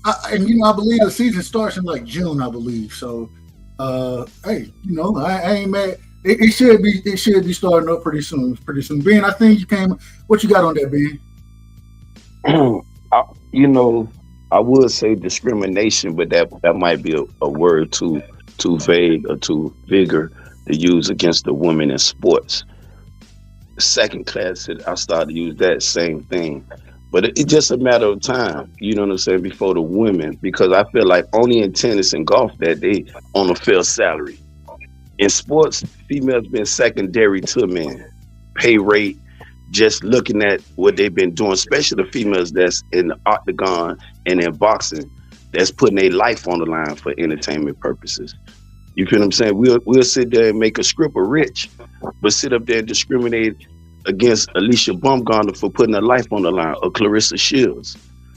I believe the season starts in like June, I believe. So, hey, I ain't mad. It should be starting up pretty soon. Ben, I think you came. What you got on that, Ben? I would say discrimination, but that might be a word too vague or too vigor to use against the women in sports. Second class, I started to use that same thing. But it's just a matter of time, you know what I'm saying, before the women, because I feel like only in tennis and golf that they on a fair salary. In sports, females been secondary to men. Pay rate, just looking at what they've been doing, especially the females that's in the octagon and in boxing, that's putting their life on the line for entertainment purposes. You feel what I'm saying? We'll sit there and make a stripper rich, but sit up there and discriminate against Alicia Baumgartner for putting her life on the line, or Clarissa Shields.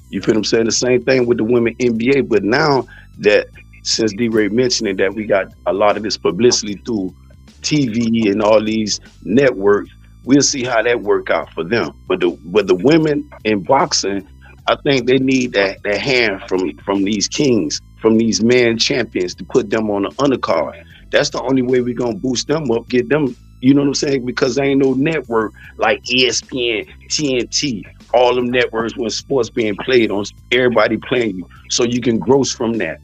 You feel what I'm saying? The same thing with the women NBA, but now that since D-Ray mentioning that we got a lot of this publicity through TV and all these networks, we'll see how that work out for them. But the women in boxing, I think they need that hand from these kings, from these man champions, to put them on the undercard. That's the only way we're gonna boost them up, get them, you know what I'm saying? Because there ain't no network like ESPN, TNT, all them networks when sports being played on, everybody playing you, so you can gross from that.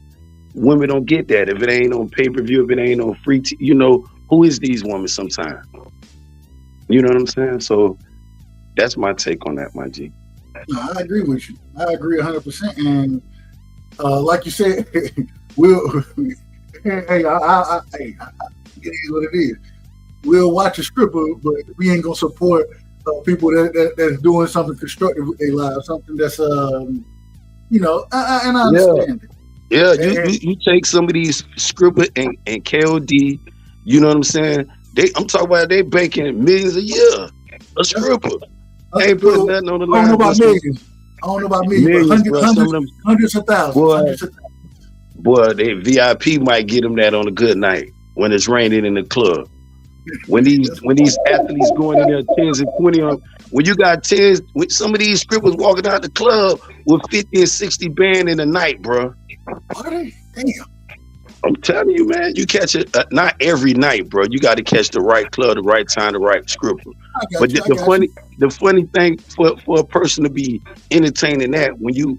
Women don't get that. If it ain't on pay-per-view, if it ain't on free, you know, who is these women sometimes? You know what I'm saying? So that's my take on that, my G. No, I agree with you. I agree 100%. And like you said, we'll, hey, it is what it is. We'll watch a stripper, but we ain't gonna support people that's doing something constructive with their lives, something that's and I understand it. Yeah, you take some of these stripper and KOD, you know what I'm saying? I'm talking about they banking millions a year. A stripper. They ain't putting nothing on the line. I don't know about millions, but hundreds of thousands. Boy, they VIP might get them that on a good night when it's raining in the club. When these athletes going in there 10s and 20 on, when you got 10s, when some of these strippers walking out the club with 50 and 60 band in the night, bro. Are they? Damn. I'm telling you, man, you catch it not every night, bro. You got to catch the right club, the right time, the right stripper. But the funny thing for a person to be entertaining that when you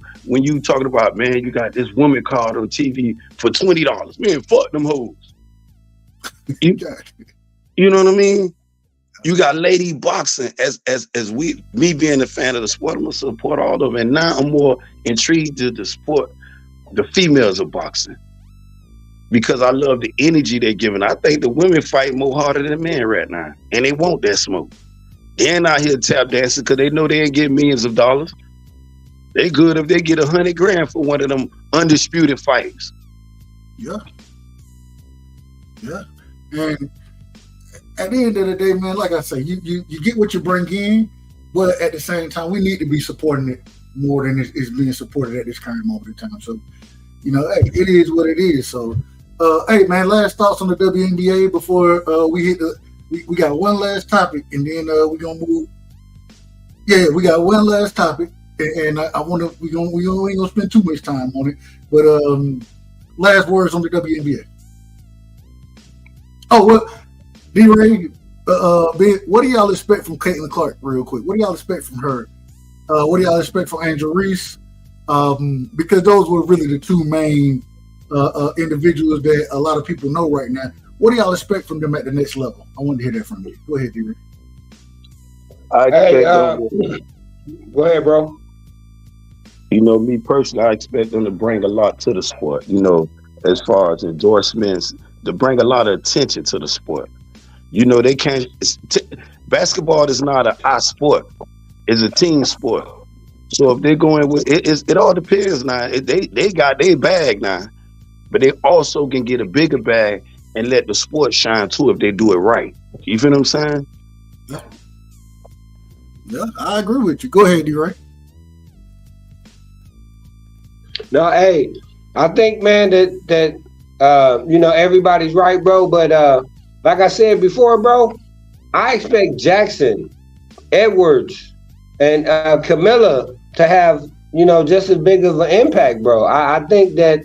talking about, man, you got this woman card on TV for $20, man, fuck them hoes. You know what I mean? You got lady boxing as me being a fan of the sport, I'm gonna support all of them. And now I'm more intrigued to the sport, the females of boxing. Because I love the energy they're giving. I think the women fight more harder than men right now. And they want that smoke. They're not here tap dancing because they know they ain't getting millions of dollars. They good if they get $100,000 for one of them undisputed fights. Yeah. Yeah. And at the end of the day, man, like I say, you get what you bring in, but at the same time, we need to be supporting it more than it's being supported at this current moment in time. So, hey, it is what it is. So, hey, man, last thoughts on the WNBA before we hit we got one last topic, and then we're gonna move. Yeah, we got one last topic, and I want to we ain't gonna spend too much time on it, but last words on the WNBA. Oh, well, D-Ray, what do y'all expect from Caitlin Clark, real quick? What do y'all expect from her? What do y'all expect from Angel Reese? Because those were really the two main individuals that a lot of people know right now. What do y'all expect from them at the next level? I want to hear that from you. Go ahead, D-Ray. Go ahead, bro. Me personally, I expect them to bring a lot to the sport, as far as endorsements, to bring a lot of attention to the sport. They can't. Basketball is not an eye sport; it's a team sport. So if they're going with it all depends now. They got their bag now, but they also can get a bigger bag and let the sport shine too if they do it right. You feel what I'm saying? Yeah, I agree with you. Go ahead, D-Ray. No, hey, I think, man, that everybody's right, bro. But like I said before, bro, I expect Jackson, Edwards, and Camilla to have, just as big of an impact, bro. I think that,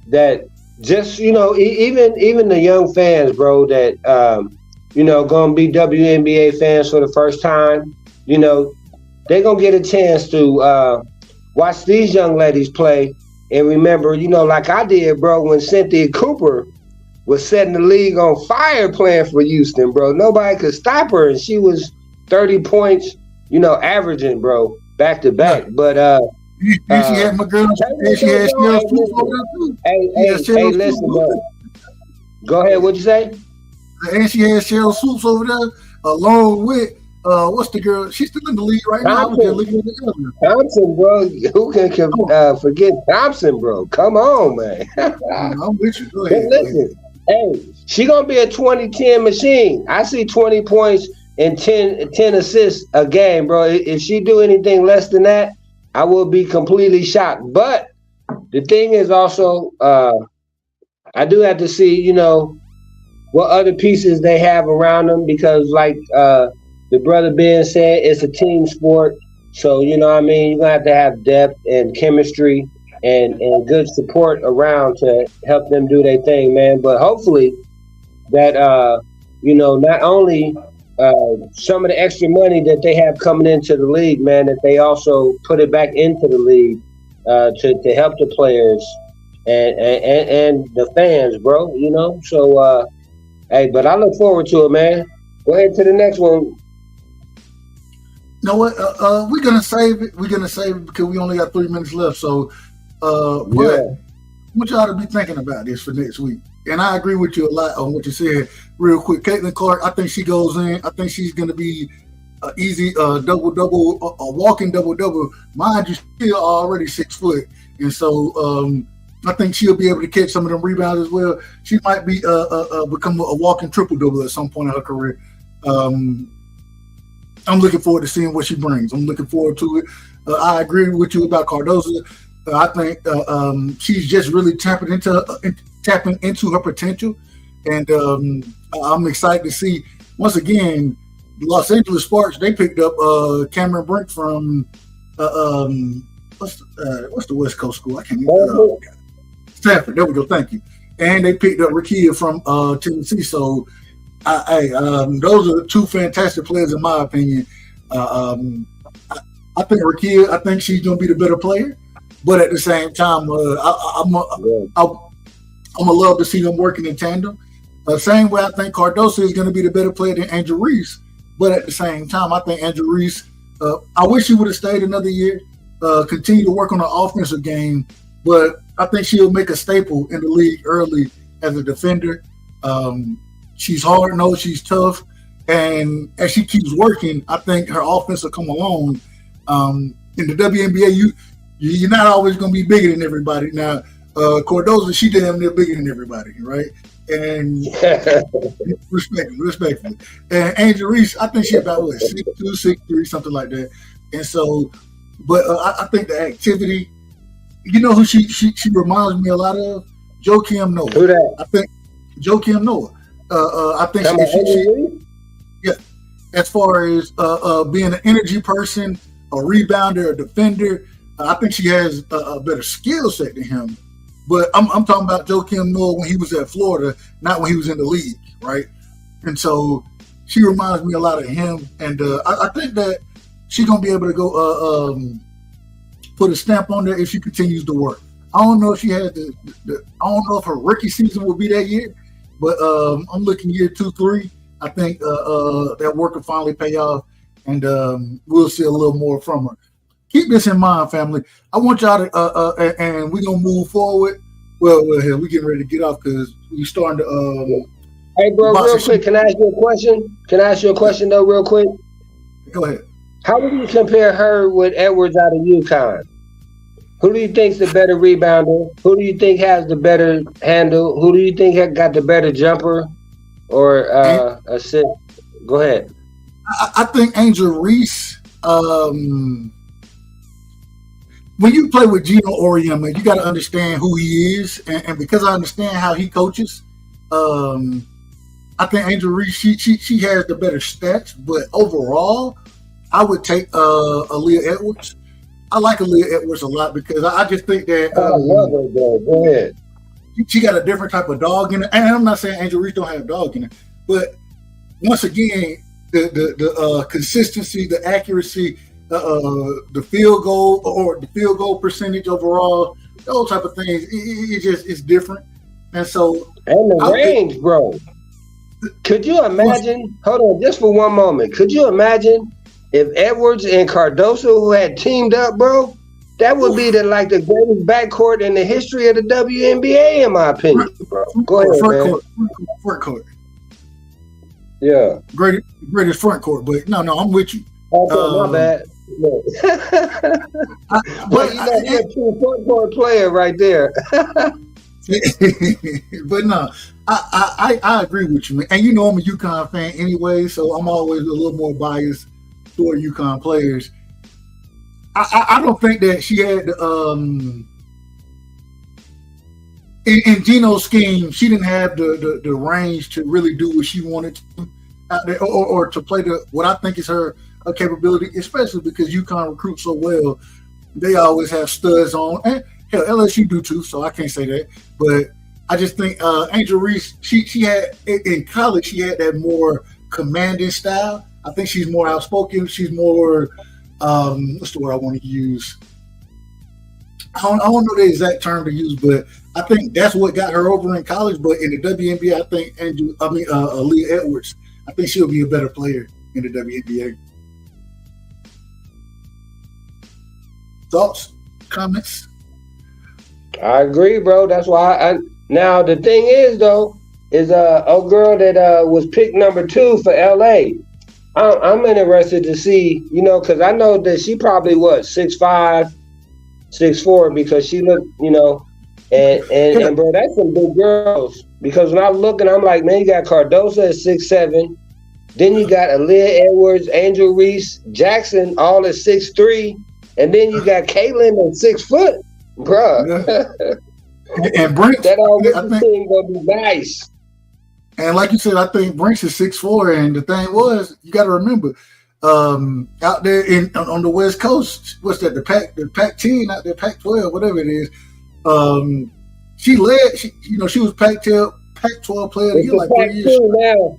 that just, even the young fans, bro, that, going to be WNBA fans for the first time, they're going to get a chance to watch these young ladies play and remember, like I did, bro, when Cynthia Cooper was setting the league on fire playing for Houston, bro. Nobody could stop her, and she was 30 points, averaging, bro, back to back. But She had my girl. She had Cheryl Swoops over there too. Hey, listen, bro. Go ahead. What'd you say? And she had Cheryl Swoops over there, along with what's the girl? She's still in the league right now. I was just looking at the Thompson, bro. Who can forget Thompson, bro? Come on, man. I'm with you. Go ahead. Listen, hey, she gonna be a 20-10 machine. I see 20 points and 10 assists a game, bro. If she do anything less than that, I will be completely shocked. But the thing is also, I do have to see, what other pieces they have around them, because like the brother Ben said, it's a team sport. So, you're going to have depth and chemistry and good support around to help them do their thing, man. But hopefully that, not only some of the extra money that they have coming into the league, man, that they also put it back into the league to help the players and the fans, bro, So, hey, but I look forward to it, man. Go ahead to the next one. You know what? We're gonna save it. We're gonna save it because we only got 3 minutes left. So, but I want y'all to be thinking about this for next week. And I agree with you a lot on what you said. Real quick, Caitlin Clark. I think she goes in. I think she's gonna be an easy double-double, a walking double-double. Mind you, she's still already 6 foot, and so I think she'll be able to catch some of them rebounds as well. She might be become a walking triple-double at some point in her career. I'm looking forward to seeing what she brings. I'm looking forward to it. I agree with you about Cardoso. I think she's just really tapping into her potential, and I'm excited to see once again the Los Angeles Sparks. They picked up Cameron Brink from what's the West Coast school? I can't remember. Stafford. There we go. Thank you. And they picked up Rakia from Tennessee. So, those are 2 fantastic players in my opinion. I think Rakia. I think she's going to be the better player, but at the same time, I'm gonna love to see them working in tandem. Same way, I think Cardoso is going to be the better player than Angel Reese, but at the same time, I think Angel Reese. I wish she would have stayed another year, continue to work on the offensive game, but I think she'll make a staple in the league early as a defender. She's hard-nosed, she's tough, and as she keeps working, I think her offense will come along. In the WNBA, you're not always going to be bigger than everybody. Now, Cardoso, she damn near bigger than everybody, right? And respectfully. And Angel Reese, I think she's about 6'2", 6'3", something like that. And so, but I think the activity. You know who she reminds me a lot of? Joakim Noah. Who that? I think Joakim Noah. I think she yeah. As far as being an energy person, a rebounder, a defender, I think she has a better skill set than him. But I'm talking about Joakim Noah when he was at Florida, not when he was in the league, right? And so she reminds me a lot of him. And I think that she's gonna be able to go put a stamp on there if she continues to work. I don't know if she has I don't know if her rookie season will be that year, but I'm looking year 2, 3. I think that work will finally pay off, and we'll see a little more from her. Keep this in mind, family. I want y'all to, and we're gonna move forward. Well, we're getting ready to get off because we're starting to. Hey, bro, real quick, can I ask you a question? Can I ask you a question though, real quick? Go ahead. How would you compare her with Edwards out of UConn? Who do you think's the better rebounder? Who do you think has the better handle? Who do you think got the better jumper or assist? Go ahead. I think Angel Reese. When you play with Gino Auriemma, you got to understand who he is, and because I understand how he coaches, I think Angel Reese she has the better stats. But overall, I would take Aaliyah Edwards. I like Aaliyah Edwards a lot because I just think that I love her, bro. Go ahead. She got a different type of dog in it. And I'm not saying Angel Reese don't have dog in it, but once again, the consistency, the accuracy, the field goal or the field goal percentage overall, those type of things, it's different. And so, and the range, bro. Could you imagine? Hold on, just for one moment. Could you imagine if Edwards and Cardoso who had teamed up, bro, that would be the greatest backcourt in the history of the WNBA, in my opinion, bro. Go ahead, man. Front court. Yeah. Greatest front court, but no, I'm with you. Okay, my bad. But you're a true front court player right there. But no, I agree with you, man. And you know I'm a UConn fan anyway, so I'm always a little more biased toward UConn players. I don't think that she had in Gino's scheme, she didn't have the range to really do what she wanted to out there, or to play what I think is her capability, especially because UConn recruits so well. They always have studs on, and hell, LSU do too, so I can't say that. But I just think Angel Reese, she had in college, she had that more commanding style. I think she's more outspoken. She's more what's the word I want to use? I don't know the exact term to use, but I think that's what got her over in college. But in the WNBA, I think Aaliyah Edwards, I think she'll be a better player in the WNBA. Thoughts, comments? I agree, bro. That's why now the thing is though, is a girl that was picked number 2 for LA. I'm interested to see, because I know that she probably 6'5", 6'4", because she looked, and bro, that's some big girls. Because when I'm looking, I'm like, man, you got Cardoso at 6'7", then you got Aaliyah Edwards, Angel Reese, Jackson, all at 6'3", and then you got Caitlin at 6 foot, bro. Yeah. And Brinks, that all thing gonna be nice. And like you said, I think Brinks is 6'4", and the thing was, you got to remember, out there on the West Coast, what's that? The Pac-10 out there, Pac-12, whatever it is. She led. She was Pac-12 player of the year like 3 years. Now.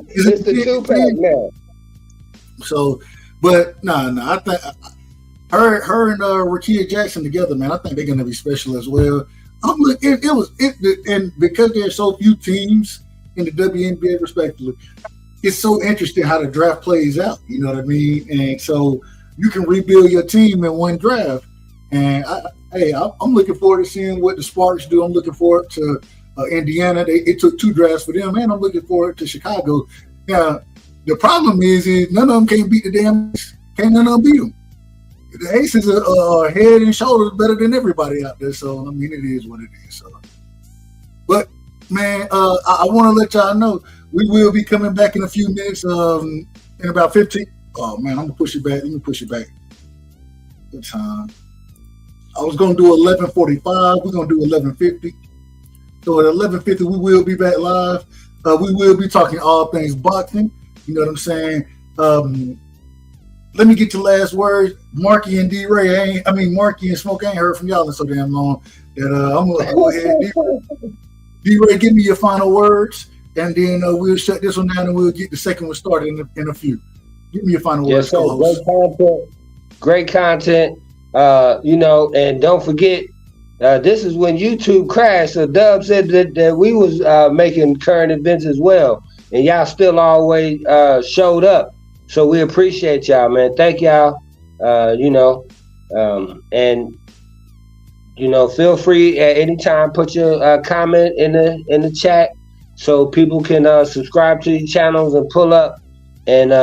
It's the 2-pack now. So, but no, I think her and Rakia Jackson together, man, I think they're gonna be special as well. And because there's so few teams in the WNBA, respectively, it's so interesting how the draft plays out. You know what I mean? And so you can rebuild your team in one draft. And I'm looking forward to seeing what the Spartans do. I'm looking forward to Indiana. It took 2 drafts for them, and I'm looking forward to Chicago. Now, the problem is none of them can't beat the damn. Can't none of them beat them. The Aces are head and shoulders better than everybody out there. So, I mean, it is what it is. So, but, man, I want to let y'all know we will be coming back in a few minutes in about 15. Oh, man, I'm going to push it back. Let me push it back. What time? I was going to do 11:45. We're going to do 11:50. So, at 11:50, we will be back live. We will be talking all things boxing. You know what I'm saying? Let me get your last words. Marky and D-Ray, Marky and Smoke, I ain't heard from y'all in so damn long that I'm going to go ahead. D-Ray, give me your final words, and then we'll shut this one down and we'll get the second one started in a few. Give me your final words. Great content. And don't forget, this is when YouTube crashed. So Dub said that we was making current events as well, and y'all still always showed up. So we appreciate y'all, man. Thank y'all. Feel free at any time, put your comment in the chat so people can subscribe to your channels and pull up. And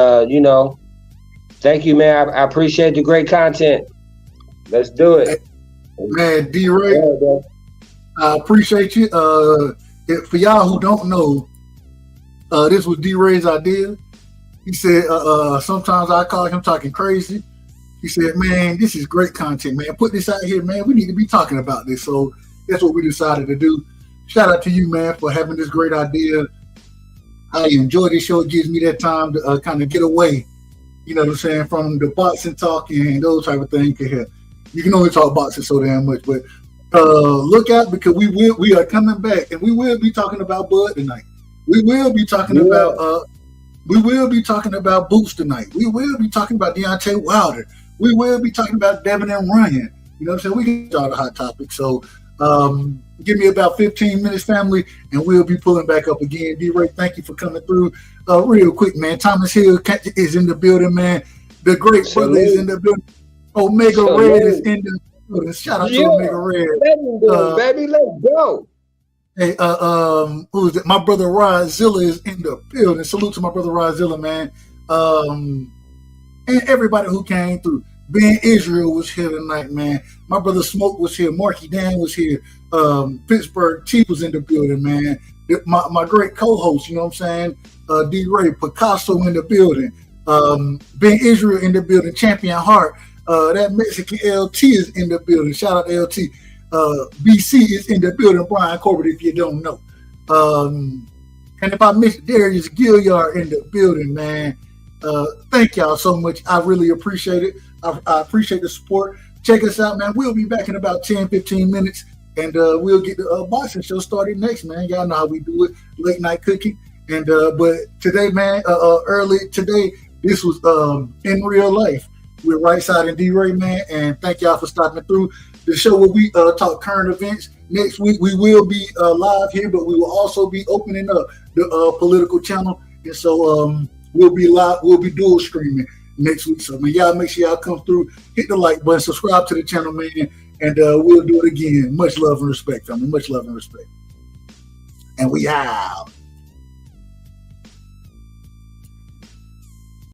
thank you, man. I appreciate the great content. Let's do it, man. D-Ray, I appreciate you. For y'all who don't know, this was D-Ray's idea. He said, sometimes I call him talking crazy. He said, man, this is great content, man. Put this out here, man. We need to be talking about this. So that's what we decided to do. Shout out to you, man, for having this great idea. I enjoy this show. It gives me that time to kind of get away, you know what I'm saying, from the boxing talk and those type of things. You can only talk boxing so damn much. But look out, because we are coming back, and we will be talking about Bud tonight. We will be talking about Boots tonight. We will be talking about Deontay Wilder. We will be talking about Devin and Ryan. You know what I'm saying? We get all the hot topics. So Give me about 15 minutes, family, and we'll be pulling back up again. D-Ray, thank you for coming through. Real quick, man. Thomas Hill is in the building, man. The great brother is in the building. Omega Red is in the building. Shout out to Omega Red. Baby, let's go. Hey, who's that? My brother Rodzilla is in the building. Salute to my brother Rodzilla, man. And everybody who came through. Ben Israel was here tonight, man. My brother Smoke was here. Marky Dan was here. Pittsburgh Chief was in the building, man. My great co-host, you know what I'm saying? D-Ray, Picasso in the building. Ben Israel in the building. Champion Heart. That Mexican LT is in the building. Shout out to LT. BC is in the building. Brian Corbett, if you don't know. And if I missed Darius Gilliard in the building, man. Thank y'all so much. I really appreciate it. I appreciate the support. Check us out, man. We'll be back in about 10, 15 minutes. And we'll get the boxing show started next, man. Y'all know how we do it. Late night cooking. And but today, man, early today, this was in real life with Rightside and D-Ray, man. And thank y'all for stopping through the show where we talk current events. Next week we will be live here, but we will also be opening up the political channel. And so we'll be live, we'll be dual streaming next week. So man, y'all make sure y'all come through, hit the like button, subscribe to the channel, man, and we'll do it again. Much love and respect, family. Much love and respect. And we out.